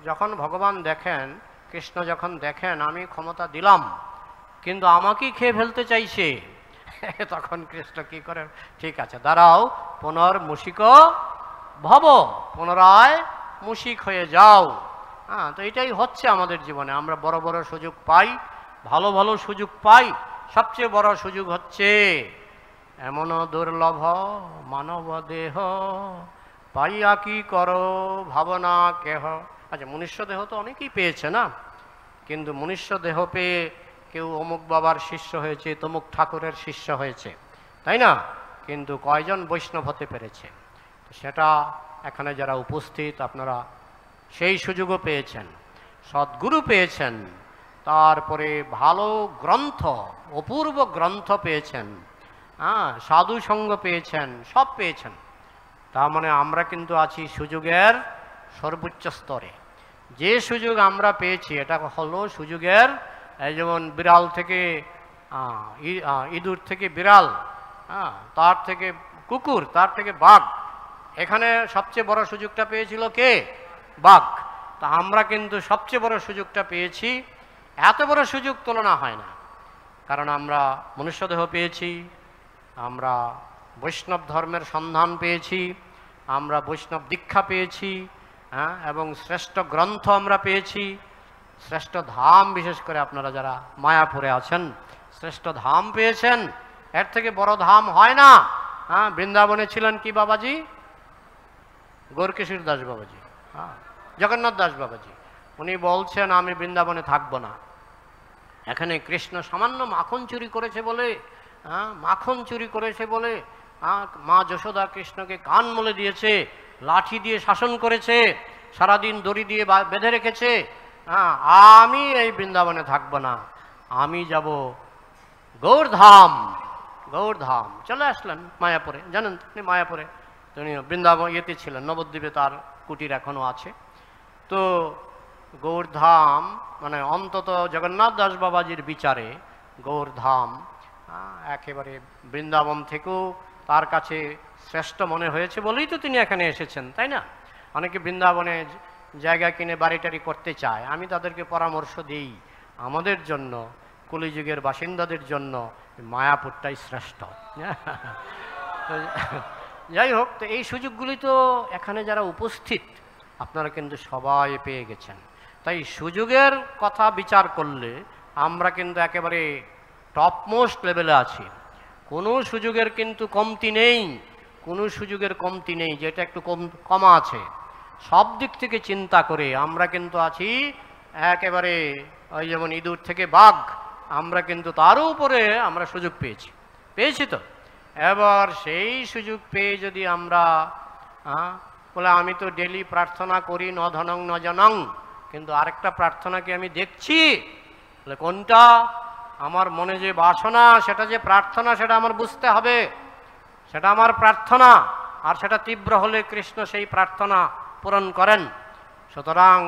যখন ভগবান দেখেন, কৃষ্ণ যখন দেখেন আমি ক্ষমতা দিলাম কিন্তু আমাকেই খেয়ে ফেলতে চাইছে, তখন কৃষ্ণ কি করে, ঠিক আছে দাঁড়াও, পুনর্মূষিক ভব, পুনরায় মুশিক হয়ে যাও। তো এটাই হচ্ছে আমাদের জীবনে, আমরা বড় বড় সুযোগ পাই, ভালো ভালো সুযোগ পাই, সবচেয়ে বড় সুযোগ হচ্ছে এমন দুর্লভ মানব দেহ পাইয়া কি করো ভাবনা কেহ। আচ্ছা, মনুষ্য দেহ তো অনেকেই পেয়েছে না, কিন্তু মনুষ্য দেহ পেয়ে কেউ অমুক বাবার শিষ্য হয়েছে, তমুক ঠাকুরের শিষ্য হয়েছে, তাই না? কিন্তু কয়জন বৈষ্ণব হতে পেরেছে? সেটা এখানে যারা উপস্থিত আপনারা সেই সুযোগও পেয়েছেন, সদ্গুরু পেয়েছেন, তারপরে ভালো গ্রন্থ, অপূর্ব গ্রন্থ পেয়েছেন, সাধু সঙ্গ পেয়েছেন, সব পেয়েছেন। তার মানে আমরা কিন্তু আছি সুযোগের সর্বোচ্চ স্তরে। যে সুযোগ আমরা পেয়েছি এটা হলো সুযোগের, এই যেমন বিড়াল থেকে ইঁদুর থেকে বিড়াল, তার থেকে কুকুর, তার থেকে বাঘ, এখানে সবচেয়ে বড় সুযোগটা পেয়েছিল কে? বাঘ। তা আমরা কিন্তু সবচেয়ে বড় সুযোগটা পেয়েছি, এত বড় সুযোগ তুলনা হয় না, কারণ আমরা মনুষ্যদেহ পেয়েছি, আমরা বৈষ্ণব ধর্মের সন্ধান পেয়েছি, আমরা বৈষ্ণব দীক্ষা পেয়েছি, এবং শ্রেষ্ঠ গ্রন্থ আমরা পেয়েছি, শ্রেষ্ঠ ধাম, বিশেষ করে আপনারা যারা মায়াপুরে আছেন শ্রেষ্ঠ ধাম পেয়েছেন, এর থেকে বড় ধাম হয় না। বৃন্দাবনে ছিলেন কি বাবাজি? গৌরকিশোর দাস বাবাজি, জগন্নাথ দাস বাবাজি, উনি বলছেন আমি বৃন্দাবনে থাকবো না। এখানে কৃষ্ণ সামান্য মাখন চুরি করেছে বলে, মাখন চুরি করেছে বলে মা যশোদা কৃষ্ণকে কান মলে দিয়েছে, লাঠি দিয়ে শাসন করেছে, সারাদিন দড়ি দিয়ে বেঁধে রেখেছে। আমি এই বৃন্দাবনে থাকবো না, আমি যাব গৌরধাম। গৌরধাম চলে আসলেন মায়াপুরে, জানেন তিনি মায়াপুরে, তিনি বৃন্দাবন ইয়েতে ছিলেন, নবদ্বীপে তার কুটির এখনো আছে। তো গৌরধাম মানে অন্তত জগন্নাথ দাস বাবাজির বিচারে গৌরধাম একেবারে বৃন্দাবন থেকেও তার কাছে শ্রেষ্ঠ মনে হয়েছে বলেই তো তিনি এখানে এসেছেন, তাই না? অনেকে বৃন্দাবনে জায়গা কিনে বাড়িটারি করতে চায়, আমি তাদেরকে পরামর্শ দিই আমাদের জন্য, কলিযুগের বাসিন্দাদের জন্য মায়াপুরটাই শ্রেষ্ঠ। যাই হোক, তো এই সুযোগগুলি তো এখানে যারা উপস্থিত আপনারা কিন্তু সবাই পেয়ে গেছেন। তাই সুযোগের কথা বিচার করলে আমরা কিন্তু একেবারে টপমোস্ট লেভেলে আছি, কোনো সুযোগের কিন্তু কমতি নেই, কোনো সুযোগের কমতি নেই, যেটা একটু কমা আছে। সব দিক থেকে চিন্তা করে আমরা কিন্তু আছি একেবারে, ওই যেমন ইঁদুর থেকে বাঘ, আমরা কিন্তু তারও উপরে আমরা সুযোগ পেয়েছি তো। এবার সেই সুযোগ পেয়ে যদি আমরা বলে আমি তো ডেলি প্রার্থনা করি ন ধনং ন জনং, কিন্তু আরেকটা প্রার্থনা কি আমি দেখছি? বলে কোনটা? আমার মনে যে বাসনা সেটা যে প্রার্থনা, সেটা আমার বুঝতে হবে, সেটা আমার প্রার্থনা, আর সেটা তীব্র হলে কৃষ্ণ সেই প্রার্থনা পূরণ করেন। সুতরাং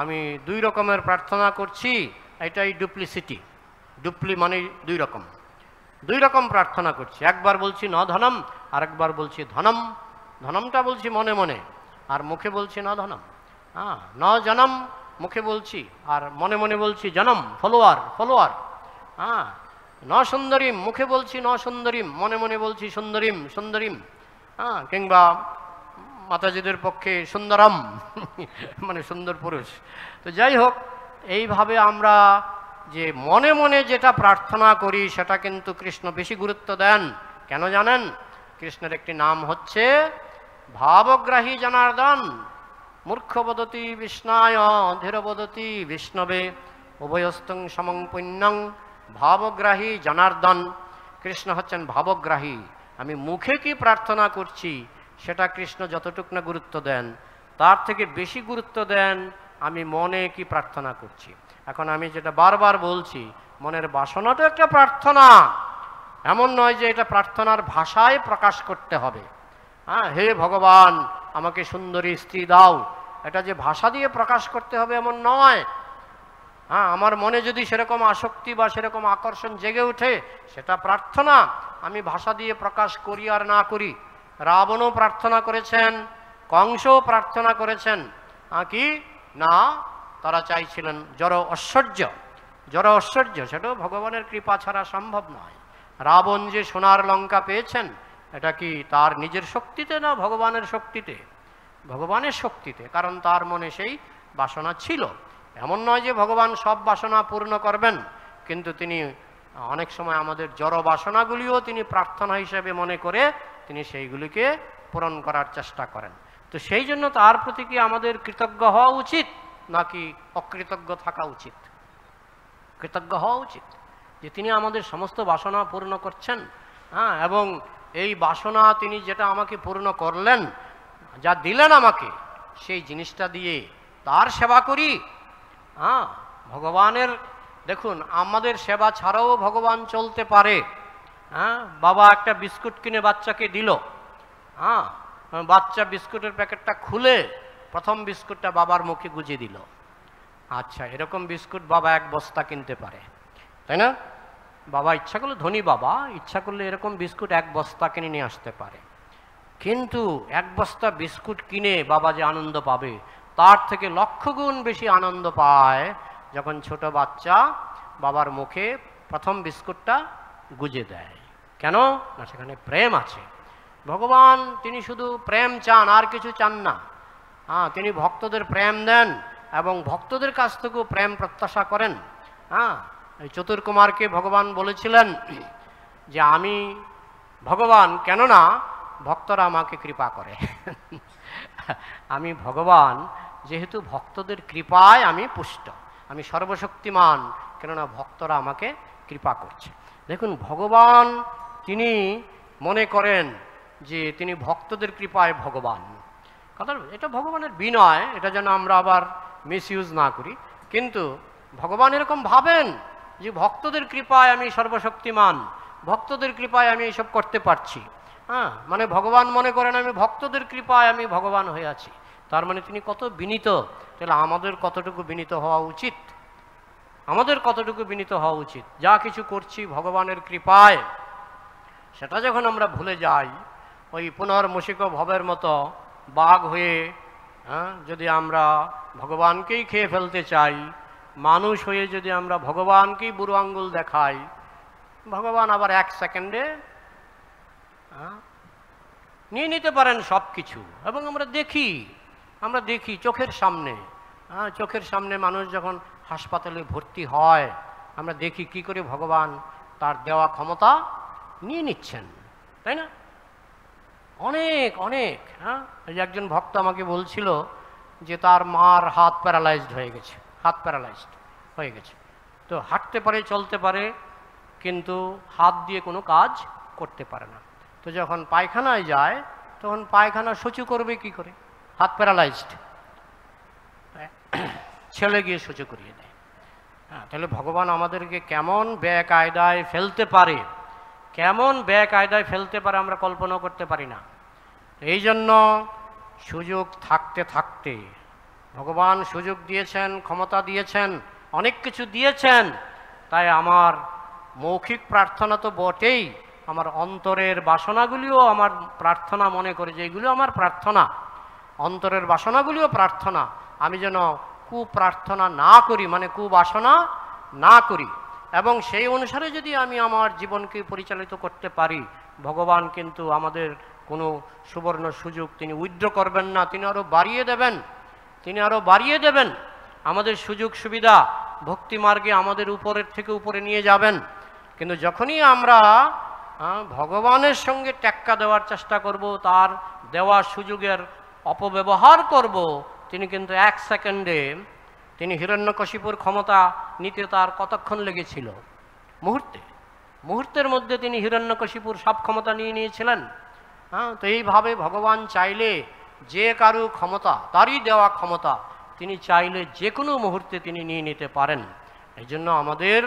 আমি দুই রকমের প্রার্থনা করছি, এটাই ডুপ্লিসিটি। ডুপ্লি মানে দুই রকম, দুই রকম প্রার্থনা করছি। একবার বলছি ন ধনম, আরেকবার বলছি ধনম। ধনমটা বলছি মনে মনে, আর মুখে বলছি ন ধনম। ন জনম মুখে বলছি, আর মনে মনে বলছি জনম, ফলোয়ার ফলোয়ার। ন সুন্দরীম মুখে বলছি ন সুন্দরীম, মনে মনে বলছি সুন্দরীম সুন্দরীম। কিংবা মাতাজিদের পক্ষে সুন্দরম মানে সুন্দর পুরুষ। তো যাই হোক, এইভাবে আমরা যে মনে মনে যেটা প্রার্থনা করি সেটা কিন্তু কৃষ্ণ বেশি গুরুত্ব দেন। কেন জানেন? কৃষ্ণের একটি নাম হচ্ছে ভাবগ্রাহী জনার্দন। মূর্খ বদতি বিষ্ণায় ধীর বদতি বিষ্ণবে উভয়স্তং সমং পুণ্যং ভাবগ্রাহী জনার্দন। কৃষ্ণ হচ্ছেন ভাবগ্রাহী। আমি মুখে কি প্রার্থনা করছি সেটা কৃষ্ণ যতটুক না গুরুত্ব দেন, তার থেকে বেশি গুরুত্ব দেন আমি মনে কি প্রার্থনা করছি। এখন আমি যেটা বারবার বলছি, মনের বাসনাটা একটা প্রার্থনা। এমন নয় যে এটা প্রার্থনার ভাষায় প্রকাশ করতে হবে। হ্যাঁ, হে ভগবান আমাকে সুন্দরী স্ত্রী দাও, এটা যে ভাষা দিয়ে প্রকাশ করতে হবে এমন নয়। হ্যাঁ, আমার মনে যদি সেরকম আসক্তি বা সেরকম আকর্ষণ জেগে ওঠে সেটা প্রার্থনা। আমি ভাষা দিয়ে প্রকাশ করি আর না করি। রাবণও প্রার্থনা করেছেন, কংসও প্রার্থনা করেছেন, কি না তারা চাইছিলেন জড় ঐশ্বর্য। জড় ঐশ্বর্য সেটাও ভগবানের কৃপা ছাড়া সম্ভব নয়। রাবণ যে সোনার লঙ্কা পেয়েছেন এটা কি তার নিজের শক্তিতে না ভগবানের শক্তিতে? ভগবানের শক্তিতে, কারণ তার মনে সেই বাসনা ছিল। এমন নয় যে ভগবান সব বাসনা পূর্ণ করবেন, কিন্তু তিনি অনেক সময় আমাদের জড় বাসনাগুলিও তিনি প্রার্থনা হিসেবে মনে করে তিনি সেইগুলিকে পূরণ করার চেষ্টা করেন। তো সেই জন্য তার প্রতি কি আমাদের কৃতজ্ঞ হওয়া উচিত নাকি অকৃতজ্ঞ থাকা উচিত? কৃতজ্ঞ হওয়া উচিত যে তিনি আমাদের সমস্ত বাসনা পূর্ণ করছেন। হ্যাঁ, এবং এই বাসনা তিনি যেটা আমাকে পূর্ণ করলেন, যা দিলেন আমাকে, সেই জিনিসটা দিয়ে তার সেবা করি। হ্যাঁ, ভগবানের দেখুন আমাদের সেবা ছাড়াও ভগবান চলতে পারে। হ্যাঁ, বাবা একটা বিস্কুট কিনে বাচ্চাকে দিল। হ্যাঁ, বাচ্চা বিস্কুটের প্যাকেটটা খুলে প্রথম বিস্কুটটা বাবার মুখে গুজে দিল। আচ্ছা, এরকম বিস্কুট বাবা এক বস্তা কিনতে পারে, তাই না? বাবা ইচ্ছা করলে, ধনী বাবা ইচ্ছা করলে এরকম বিস্কুট এক বস্তা কিনে নিয়ে আসতে পারে। কিন্তু এক বস্তা বিস্কুট কিনে বাবা যে আনন্দ পাবে তার থেকে লক্ষ গুণ বেশি আনন্দ পায় যখন ছোট বাচ্চা বাবার মুখে প্রথম বিস্কুটটা গুজে দেয়। কেন না? সেখানে প্রেম আছে। ভগবান তিনি শুধু প্রেম চান, আর কিছু চান না। হ্যাঁ, তিনি ভক্তদের প্রেম দেন এবং ভক্তদের কাছ থেকেও প্রেম প্রত্যাশা করেন। হ্যাঁ, এই চতুর্কুমারকে ভগবান বলেছিলেন যে আমি ভগবান, কেননা ভক্তরা আমাকে কৃপা করে। আমি ভগবান যেহেতু ভক্তদের কৃপায় আমি পুষ্ট, আমি সর্বশক্তিমান, কেননা ভক্তরা আমাকে কৃপা করছে। দেখুন, ভগবান তিনি মনে করেন যে তিনি ভক্তদের কৃপায় ভগবান। কথা এটা ভগবানের বিনয়, এটা যেন আমরা আবার মিসইউজ না করি। কিন্তু ভগবান এরকম ভাবেন যে ভক্তদের কৃপায় আমি সর্বশক্তিমান, ভক্তদের কৃপায় আমি এইসব করতে পারছি। হ্যাঁ, মানে ভগবান মনে করেন আমি ভক্তদের কৃপায় আমি ভগবান হয়ে আছি। তার মানে তিনি কত বিনীত। তাহলে আমাদের কতটুকু বিনীত হওয়া উচিত? আমাদের কতটুকু বিনীত হওয়া উচিত? যা কিছু করছি ভগবানের কৃপায়, সেটা যখন আমরা ভুলে যাই, ওই পুনর্মূষিক ভবের মতো বাঘ হয়ে যদি আমরা ভগবানকেই খেয়ে ফেলতে চাই, মানুষ হয়ে যদি আমরা ভগবানকেই বুড়ো আঙ্গুল দেখাই, ভগবান আবার এক সেকেন্ডে নিয়ে নিতে পারেন সব কিছু। এবং আমরা দেখি চোখের সামনে, চোখের সামনে মানুষ যখন হাসপাতালে ভর্তি হয়, আমরা দেখি কি করে ভগবান তার দেওয়া ক্ষমতা নিয়ে নিচ্ছেন, তাই না? অনেক অনেক। হ্যাঁ, এই যে একজন ভক্ত আমাকে বলছিল যে তার মার হাত প্যারালাইজড হয়ে গেছে, হাত প্যারালাইজড হয়ে গেছে। তো হাঁটতে পারে, চলতে পারে, কিন্তু হাত দিয়ে কোনো কাজ করতে পারে না। তো যখন পায়খানায় যায় তখন পায়খানা শৌচ করবে কি করে? হাত প্যারালাইজড, ছেলে গিয়ে শৌচ করিয়ে দেয়। হ্যাঁ, তাহলে ভগবান আমাদেরকে কেমন বেকায়দায় ফেলতে পারে, কেমন বেকায়দায় ফেলতে পারে আমরা কল্পনা করতে পারি না। এই জন্য সুযোগ থাকতে থাকতে ভগবান সুযোগ দিয়েছেন, ক্ষমতা দিয়েছেন, অনেক কিছু দিয়েছেন। তাই আমার মৌখিক প্রার্থনা তো বটেই, আমার অন্তরের বাসনাগুলিও আমার প্রার্থনা মনে করে যে এগুলো আমার প্রার্থনা, অন্তরের বাসনাগুলিও প্রার্থনা। আমি যেন কুপ্রার্থনা না করি, মানে কুবাসনা না করি, এবং সেই অনুসারে যদি আমি আমার জীবনকে পরিচালিত করতে পারি, ভগবান কিন্তু আমাদের কোনো সুবর্ণ সুযোগ তিনি উইথড্র করবেন না, তিনি আরও বাড়িয়ে দেবেন, তিনি আরও বাড়িয়ে দেবেন। আমাদের সুযোগ সুবিধা ভক্তি মার্গে আমাদের উপরের থেকে উপরে নিয়ে যাবেন। কিন্তু যখনই আমরা ভগবানের সঙ্গে টেক্কা দেওয়ার চেষ্টা করব, তার দেওয়া সুযোগের অপব্যবহার করব, তিনি কিন্তু 1 সেকেন্ডে, তিনি হিরণ্যকশিপুর ক্ষমতা নিতে তার কতক্ষণ লেগেছিল? মুহূর্তের মধ্যে তিনি হিরণ্যকশিপুর সব ক্ষমতা নিয়ে নিয়েছিলেন। তো এইভাবে ভগবান চাইলে যে কারো ক্ষমতা, তারই দেওয়া ক্ষমতা, তিনি চাইলে যে কোনো মুহূর্তে তিনি নিয়ে নিতে পারেন। এই জন্য আমাদের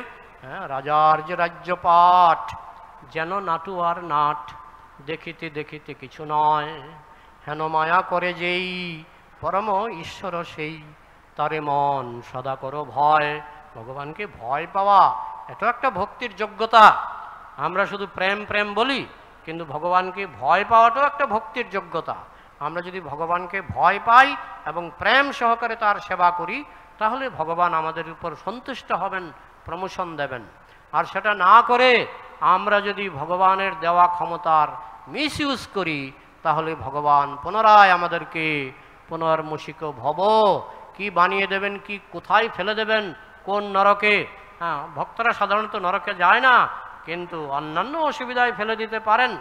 রাজার যে রাজ্যপাঠ, যেন নাটু আর নাট, দেখিতে দেখিতে কিছু নয়, হেন মায়া করে যেই পরম ঈশ্বর সেই, তারে মন সদা করো ভয়। ভগবানকে ভয় পাওয়া এটা একটা ভক্তির যোগ্যতা। আমরা শুধু প্রেম প্রেম বলি, কিন্তু ভগবানকে ভয় পাওয়াটাও একটা ভক্তির যোগ্যতা। আমরা যদি ভগবানকে ভয় পাই এবং প্রেম সহকারে তার সেবা করি, তাহলে ভগবান আমাদের উপর সন্তুষ্ট হবেন, প্রমোশন দেবেন। আর সেটা না করে আমরা যদি ভগবানের দেওয়া ক্ষমতার মিসইউজ করি, তাহলে ভগবান পুনরায় আমাদেরকে পুনর্মূষিক ভব কি বানিয়ে দেবেন, কি কোথায় ফেলে দেবেন, কোন নরকে। ভক্তরা সাধারণত নরকে যায় না, কিন্তু অন্যান্য অসুবিধায় ফেলে দিতে পারেন।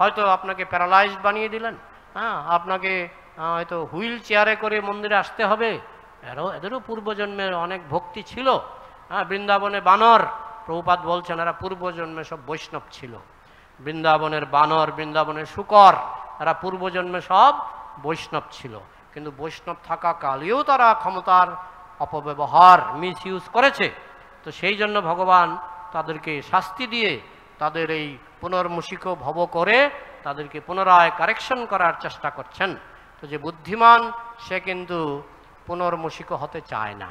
হয়তো আপনাকে প্যারালাইজড বানিয়ে দিলেন, আপনাকে হয়তো হুইল চেয়ারে করে মন্দিরে আসতে হবে। এদেরও পূর্বজন্মের অনেক ভক্তি ছিল। বৃন্দাবনে বানর, প্রভুপাদ বলছেন এরা পূর্বজন্মে সব বৈষ্ণব ছিল। বৃন্দাবনের বানর, বৃন্দাবনের শূকর, এরা পূর্বজন্মে সব বৈষ্ণব ছিল। কিন্তু বৈষ্ণব থাকা কালেও তারা ক্ষমতার অপব্যবহার, মিসইউজ করেছে। তো সেই জন্য ভগবান তাদেরকে শাস্তি দিয়ে, তাদের এই পুনর্মূষিক ভব করে তাদেরকে পুনরায় কারেকশন করার চেষ্টা করছেন। তো যে বুদ্ধিমান, সে কিন্তু পুনর্মূষিক হতে চায় না।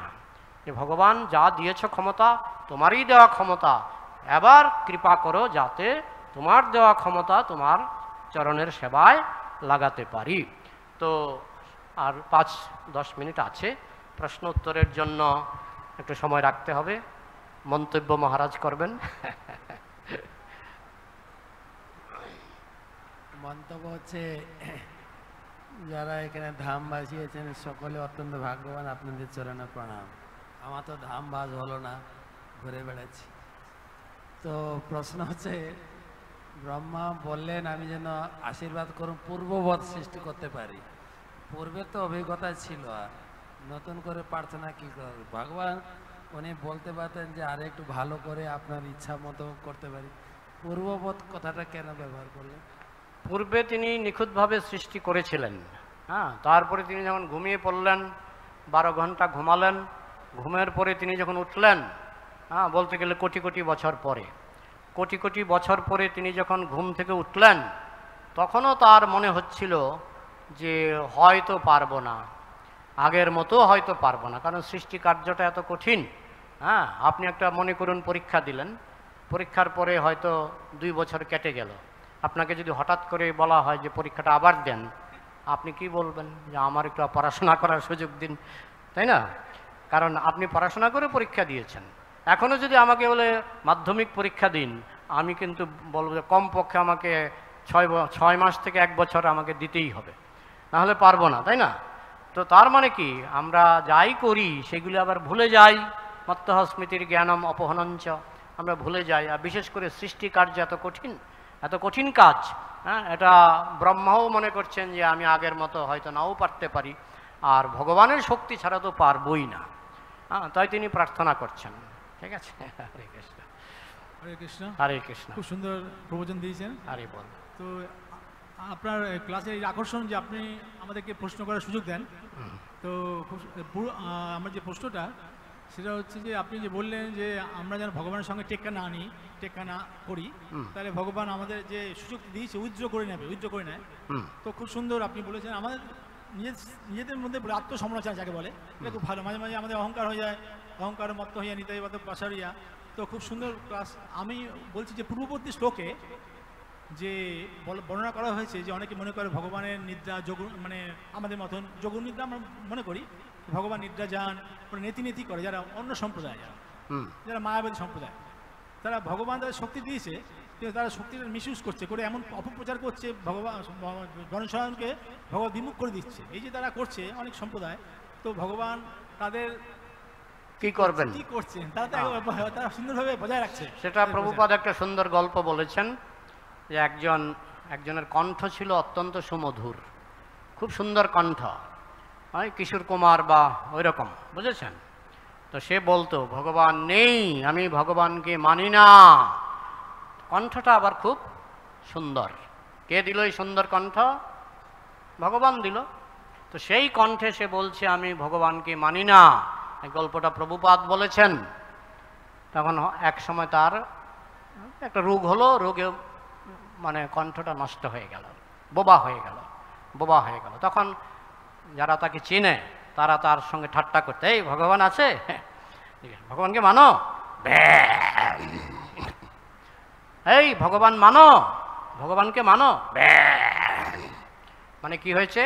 যে ভগবান যা দিয়েছ ক্ষমতা, তোমারই দেওয়া ক্ষমতা, এবার কৃপা করো যাতে তোমার দেওয়া ক্ষমতা তোমার চরণের সেবায় লাগাতে পারি। তো আর 5-10 মিনিট আছে, প্রশ্ন উত্তরের জন্য একটু সময় রাখতে হবে। মন্তব্য মহারাজ করবেন। মন্তব্য হচ্ছে, যারা এখানে ধাম বাসিয়েছেন সকলে অত্যন্ত ভাগ্যবান, আপনাদের চরণে প্রণাম। আমার তো ধাম বাস হলো না, ঘুরে বেড়াচ্ছি। তো প্রশ্ন হচ্ছে, ব্রহ্মা বললেন আমি যেন আশীর্বাদ করুন পূর্ববৎ সৃষ্টি করতে পারি। পূর্বে তো অভিজ্ঞতা ছিল, আর নতুন করে প্রার্থনা কি করবে? ভগবান উনি বলতে পারতেন যে আরে একটু ভালো করে আপনার ইচ্ছা মতো করতে পারি। পূর্ববৎ কথাটা কেন ব্যবহার করলেন? পূর্বে তিনি নিখুঁতভাবে সৃষ্টি করেছিলেন। তারপরে তিনি যখন ঘুমিয়ে পড়লেন, 12 ঘন্টা ঘুমালেন, ঘুমের পরে তিনি যখন উঠলেন, বলতে গেলে কোটি কোটি বছর পরে, কোটি কোটি বছর পরে তিনি যখন ঘুম থেকে উঠলেন, তখনও তার মনে হচ্ছিল যে হয়তো পারবো না, আগের মতো হয়তো পারবো না, কারণ সৃষ্টি কার্যটা এত কঠিন। আপনি একটা মনে করুন পরীক্ষা দিলেন, পরীক্ষার পরে হয়তো 2 বছর কেটে গেল। আপনাকে যদি হঠাৎ করে বলা হয় যে পরীক্ষাটা আবার দেন, আপনি কি বলবেন? যে আমার একটু পড়াশোনা করার সুযোগ দিন, তাই না? কারণ আপনি পড়াশোনা করে পরীক্ষা দিয়েছেন। এখনও যদি আমাকে বলে মাধ্যমিক পরীক্ষা দিন, আমি কিন্তু বলবো যে কমপক্ষে আমাকে 6 মাস থেকে 1 বছর আমাকে দিতেই হবে, নাহলে পারবো না, তাই না? তো তার মানে কি, আমরা যাই করি সেগুলি আবার ভুলে যাই। মত্তঃ স্মৃতির জ্ঞানম অপহনঞ্চ, আমরা ভুলে যাই। আর বিশেষ করে সৃষ্টি কার্য এত কঠিন কাজ। এটা ব্রহ্মাও মনে করছেন যে আমি আগের মতো হয়তো নাও পারতে পারি, আর ভগবানের শক্তি ছাড়া তো পারবই না। তাই তিনি প্রার্থনা করছেন। ঠিক আছে, হরে কৃষ্ণ। হরে কৃষ্ণ। হরে কৃষ্ণ। খুব সুন্দর প্রবচন দিয়েছেন। হরে বল। তো আপনার ক্লাসের এই আকর্ষণ যে আপনি আমাদেরকে প্রশ্ন করার সুযোগ দেন, তো আমার যে প্রশ্নটা সেটা হচ্ছে যে আপনি যে বললেন যে আমরা যেন ভগবানের সঙ্গে টেক্কা না করি, তাহলে ভগবান আমাদের যে সুযোগ দিয়েছে উইথড্র করে নেয়। তো খুব সুন্দর আপনি বলেছেন। আমাদের নিজেদের মধ্যে আত্মসমালোচনা যাকে বলে, এটা খুব ভালো। মাঝে মাঝে আমাদের অহংকার হয়ে যায়, অহংকার মত্ত হইয়া নিতাই বাদ পাশারিয়া। তো খুব সুন্দর ক্লাস। আমি বলছি যে পূর্ববর্তী শ্লোকে যে বর্ণনা করা হয়েছে যে অনেকে মনে করে ভগবানের নিদ্রা মানে আমাদের মতন যোগ নিদ্রা আমরা মনে করি, ভগবান নিদ্রা যান, নেতি করে যারা অন্য সম্প্রদায়, যারা মায়াবাদী সম্প্রদায়, তারা ভগবান তাদের শক্তি দিয়েছে, কিন্তু তারা শক্তিটা মিসইউজ করছে, করে এমন অপপ্রচার করছে, ভগবান জনসাধারণকে ভগবত বিমুখ করে দিচ্ছে। এই যে তারা করছে অনেক সম্প্রদায়, তো ভগবান তাদের কি করবেন? কি করছেন তারা সুন্দরভাবে বজায় রাখছে। সেটা প্রভুপাদ একটা সুন্দর গল্প বলেছেন যে একজনের কণ্ঠ ছিল অত্যন্ত সুমধুর, খুব সুন্দর কণ্ঠ, হয় কিশোর কুমার বা ওই রকম, বুঝেছেন? তো সে বলতো ভগবান নেই, আমি ভগবানকে মানি না। কণ্ঠটা আবার খুব সুন্দর। কে দিল এই সুন্দর কণ্ঠ? ভগবান দিল। তো সেই কণ্ঠে সে বলছে আমি ভগবানকে মানি না। এই গল্পটা প্রভুপাদ বলেছেন। তখন এক সময় তার একটা রোগ হলো, রোগে মানে কণ্ঠটা নষ্ট হয়ে গেল, বোবা হয়ে গেল। তখন যারা তাকে চেনে তারা তার সঙ্গে ঠাট্টা করতে, এই ভগবান আছে, ভগবানকে মানো, এই ভগবান মানো, ভগবানকে মানো। মানে কি হয়েছে?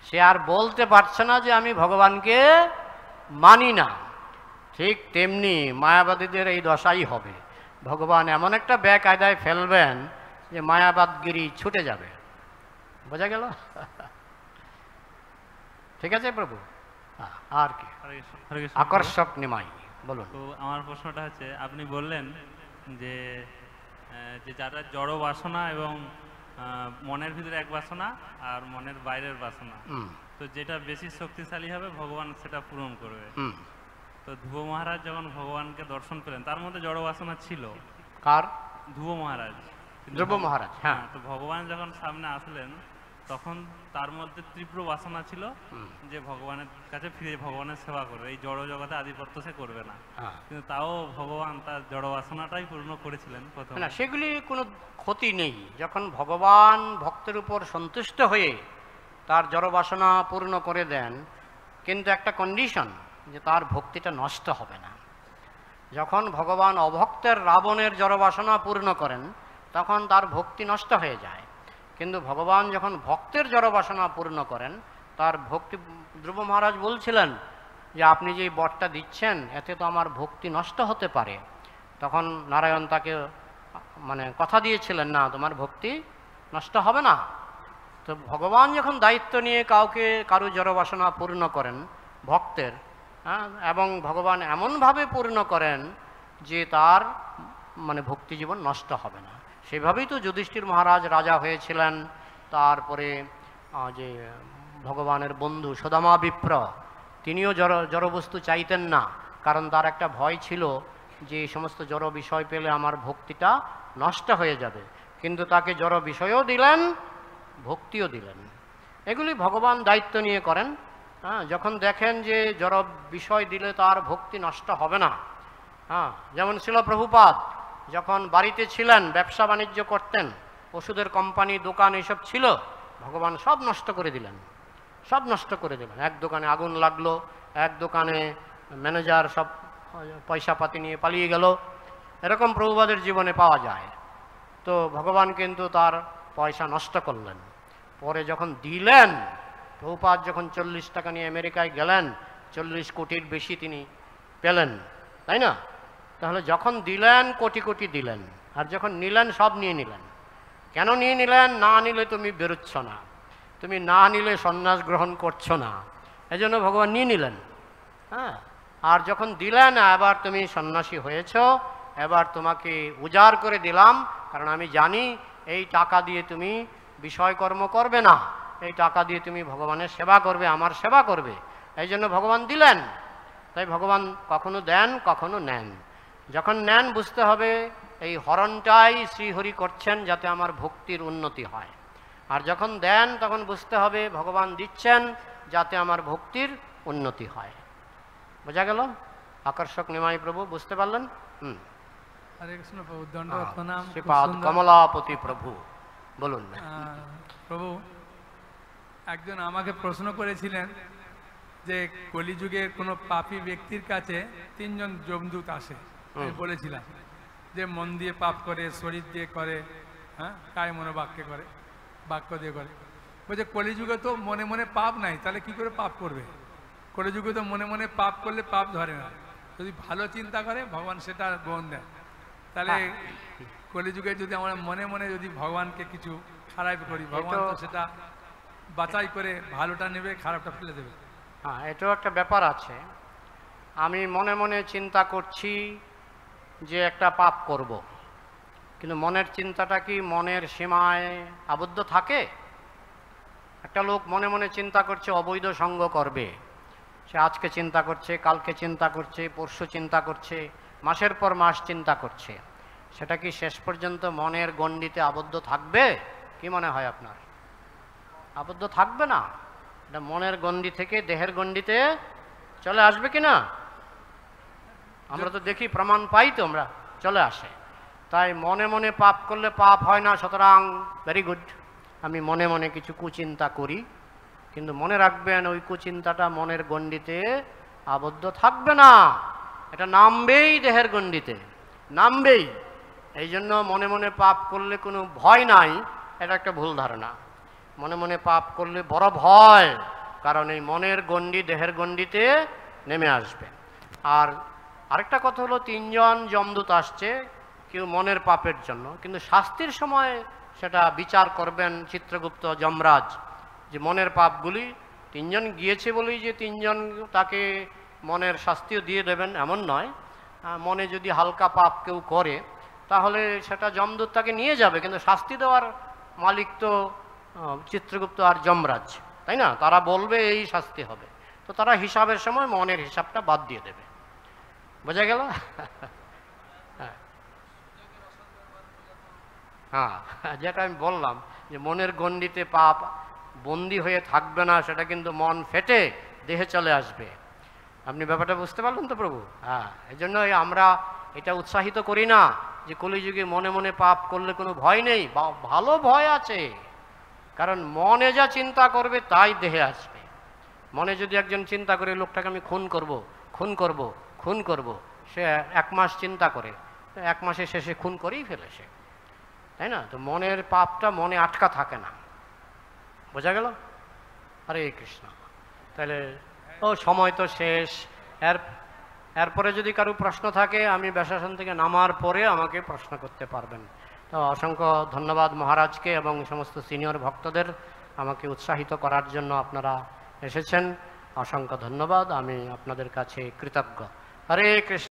সে আর বলতে পারছে না যে আমি ভগবানকে মানি না। ঠিক তেমনি মায়াবাদীদের এই দশাই হবে। ভগবান এমন একটা বেকায়দায় ফেলবেন যে মায়াবাদগিরি ছুটে যাবে। বোঝা গেল? ঠিক আছে প্রভু? আর কি আকর্ষক নিমাই বলুন। তো আমার প্রশ্নটা হচ্ছে, আপনি বললেন যে যারা জড় বাসনা এবং মনের ভিতরে এক বাসনা আর মনের বাইরের বাসনা, তো যেটা বেশি শক্তিশালী হবে ভগবান সেটা পূরণ করবে। তো ধ্রুব মহারাজ যখন ভগবানকে দর্শন পেলেন তার মধ্যে জড় বাসনা ছিল। কার? ধ্রুব মহারাজ। ধ্রুব মহারাজ, হ্যাঁ। তো ভগবান যখন সামনে আসলেন তখন তার মধ্যে তীব্র বাসনা ছিল যে ভগবানের কাছে ফিরে ভগবানের সেবা করবে, এই জড় জগতে আধিপত্য সে করবে না। কিন্তু তাও ভগবান তার জড় বাসনাটাই পূর্ণ করেছিলেন প্রথমে। না, সেগুলি কোনো ক্ষতি নেই। যখন ভগবান ভক্তের উপর সন্তুষ্ট হয়ে তার জড় বাসনা পূর্ণ করে দেন, কিন্তু একটা কন্ডিশন যে তার ভক্তিটা নষ্ট হবে না। যখন ভগবান অভক্তের রাবণের জড় বাসনা পূর্ণ করেন তখন তার ভক্তি নষ্ট হয়ে যায়। কিন্তু ভগবান যখন ভক্তের জড় বাসনা পূর্ণ করেন তার ভক্তি, ধ্রুব মহারাজ বলছিলেন যে আপনি যে বরটা দিচ্ছেন এতে তো আমার ভক্তি নষ্ট হতে পারে। তখন নারায়ণ তাকে মানে কথা দিয়েছিলেন, না, তোমার ভক্তি নষ্ট হবে না। তো ভগবান যখন দায়িত্ব নিয়ে কারো জড় বাসনা পূর্ণ করেন ভক্তের, এবং ভগবান এমনভাবে পূর্ণ করেন যে তার মানে ভক্তি জীবন নষ্ট হবে না। সেভাবেই তো যুধিষ্ঠির মহারাজ রাজা হয়েছিলেন। তারপরে যে ভগবানের বন্ধু সুদামা বিপ্র, তিনিও জড়বস্তু চাইতেন না, কারণ তার একটা ভয় ছিল যে এই সমস্ত জড় বিষয় পেলে আমার ভক্তিটা নষ্ট হয়ে যাবে। কিন্তু তাকে জড় বিষয়ও দিলেন, ভক্তিও দিলেন। এগুলি ভগবান দায়িত্ব নিয়ে করেন। যখন দেখেন যে জড় বিষয় দিলে তার ভক্তি নষ্ট হবে না। যেমন ছিল প্রভুপাদ যখন বাড়িতে ছিলেন, ব্যবসা বাণিজ্য করতেন, ওষুধের কোম্পানি, দোকান এইসব ছিল, ভগবান সব নষ্ট করে দিলেন, সব নষ্ট করে দিলেন। এক দোকানে আগুন লাগলো, এক দোকানে ম্যানেজার সব পয়সা পাতি নিয়ে পালিয়ে গেল, এরকম প্রভুপাদের জীবনে পাওয়া যায়। তো ভগবান কিন্তু তার পয়সা নষ্ট করলেন। পরে যখন দিলেন, প্রভুপাদ যখন 40 টাকা নিয়ে আমেরিকায় গেলেন, 40 কোটির বেশি তিনি পেলেন, তাই না? তাহলে যখন দিলেন কোটি কোটি দিলেন, আর যখন নিলেন সব নিয়ে নিলেন। কেন নিয়ে নিলেন? না নিলে তুমি বেরোচ্ছ না, তুমি না নিলে সন্ন্যাস গ্রহণ করছো না, এই জন্য ভগবান নিয়ে নিলেন। আর যখন দিলেন, এবার তুমি সন্ন্যাসী হয়েছ, এবার তোমাকে উজাড় করে দিলাম, কারণ আমি জানি এই টাকা দিয়ে তুমি বিষয়কর্ম করবে না, এই টাকা দিয়ে তুমি ভগবানের সেবা করবে, আমার সেবা করবে, এই জন্য ভগবান দিলেন। তাই ভগবান কখনো দেন, কখনো নেন। যখন নেন বুঝতে হবে এই হরণটাই শ্রীহরি করছেন যাতে আমার ভক্তির উন্নতি হয়, আর যখন দেন তখন বুঝতে হবে ভগবান দিচ্ছেন যাতে আমার ভক্তির উন্নতি হয়। বোঝা গেল? আকর্ষক নিমাই প্রভু, বুঝতে পারলেন? হরে কৃষ্ণ প্রভু, দণ্ডবত প্রণাম। শ্রীপাদ কমলাপতি প্রভু, বলুন। প্রভু, একজন আমাকে প্রশ্ন করেছিলেন যে কলিযুগের কোনো পাপী ব্যক্তির কাছে 3 জন যমদূত আসে। আমি বলেছিলাম যে মন দিয়ে পাপ করে, শরীর দিয়ে করে, কায় মনোবাক্যে করে, বাক্য দিয়ে করে। বলছে কলিযুগে তো মনে মনে পাপ নাই, তাহলে কি করে পাপ করবে? কলিযুগে তো মনে মনে পাপ করলে পাপ ধরে না, যদি ভালো চিন্তা করে ভগবান সেটা গ্রহণ দেয়। তাহলে কলিযুগে যদি আমরা মনে মনে যদি ভগবানকে কিছু খারাপ করি, ভগবান তো সেটা বাছাই করে ভালোটা নেবে, খারাপটা ফেলে দেবে। এটাও একটা ব্যাপার আছে। আমি মনে মনে চিন্তা করছি যে একটা পাপ করব, কিন্তু মনের চিন্তাটা কি মনের সীমায় আবদ্ধ থাকে? একটা লোক মনে মনে চিন্তা করছে অবৈধ সঙ্গ করবে, সে আজকে চিন্তা করছে, কালকে চিন্তা করছে, পরশু চিন্তা করছে, মাসের পর মাস চিন্তা করছে, সেটা কি শেষ পর্যন্ত মনের গণ্ডিতে আবদ্ধ থাকবে? কি মনে হয় আপনার? আবদ্ধ থাকবে না, এটা মনের গণ্ডি থেকে দেহের গণ্ডিতে চলে আসবে কি না? আমরা তো দেখি, প্রমাণ পাই তো, আমরা চলে আসে। তাই মনে মনে পাপ করলে পাপ হয় না, সুতরাং ভেরি গুড, আমি মনে মনে কিছু কুচিন্তা করি, কিন্তু মনে রাখবেন ওই কুচিন্তাটা মনের গণ্ডিতে আবদ্ধ থাকবে না, এটা নামবেই দেহের গণ্ডিতে, নামবেই। এই জন্য মনে মনে পাপ করলে কোনো ভয় নাই, এটা একটা ভুল ধারণা। মনে মনে পাপ করলে বড় ভয়, কারণ এই মনের গণ্ডি দেহের গণ্ডিতে নেমে আসবে। আর আরেকটা কথা হলো, 3 জন যমদূত আসছে, কেউ মনের পাপের জন্য, কিন্তু শাস্তির সময় সেটা বিচার করবেন চিত্রগুপ্ত যমরাজ, যে মনের পাপগুলি 3 জন গিয়েছে বলেই যে 3 জন তাকে মনের শাস্তিও দিয়ে দেবেন এমন নয়। মনে যদি হালকা পাপ কেউ করে তাহলে সেটা যমদূত তাকে নিয়ে যাবে, কিন্তু শাস্তি দেওয়ার মালিক তো চিত্রগুপ্ত আর যমরাজ, তাই না? তারা বলবে এই শাস্তি হবে, তো তারা হিসাবের সময় মনের হিসাবটা বাদ দিয়ে দেবে। বোঝা গেল? হ্যাঁ, যেটা আমি বললাম যে মনের গণ্ডিতে পাপ বন্দি হয়ে থাকবে না, সেটা কিন্তু মন ফেটে দেহে চলে আসবে। আপনি ব্যাপারটা বুঝতে পারলেন তো প্রভু? হ্যাঁ, এই জন্যই আমরা এটা উৎসাহিত করি না যে কলিযুগে মনে মনে পাপ করলে কোনো ভয় নেই, ভালো ভয় আছে, কারণ মনে যা চিন্তা করবে তাই দেহে আসবে। মনে যদি একজন চিন্তা করে লোকটাকে আমি খুন করব, খুন করব, খুন করব, সে 1 মাস চিন্তা করে, 1 মাসের শেষে খুন করেই ফেলে সে, তাই না? তো মনের পাপটা মনে আটকা থাকে না। বোঝা গেল? হরে কৃষ্ণ। তাহলে সময় তো শেষ। এরপরে যদি কারো প্রশ্ন থাকে আমি ব্যাসাসন থেকে নামার পরে আমাকে প্রশ্ন করতে পারবেন। তো অসংখ্য ধন্যবাদ মহারাজকে এবং সমস্ত সিনিয়র ভক্তদের আমাকে উৎসাহিত করার জন্য আপনারা এসেছেন। অসংখ্য ধন্যবাদ, আমি আপনাদের কাছে কৃতজ্ঞ। হরে কৃষ্ণ।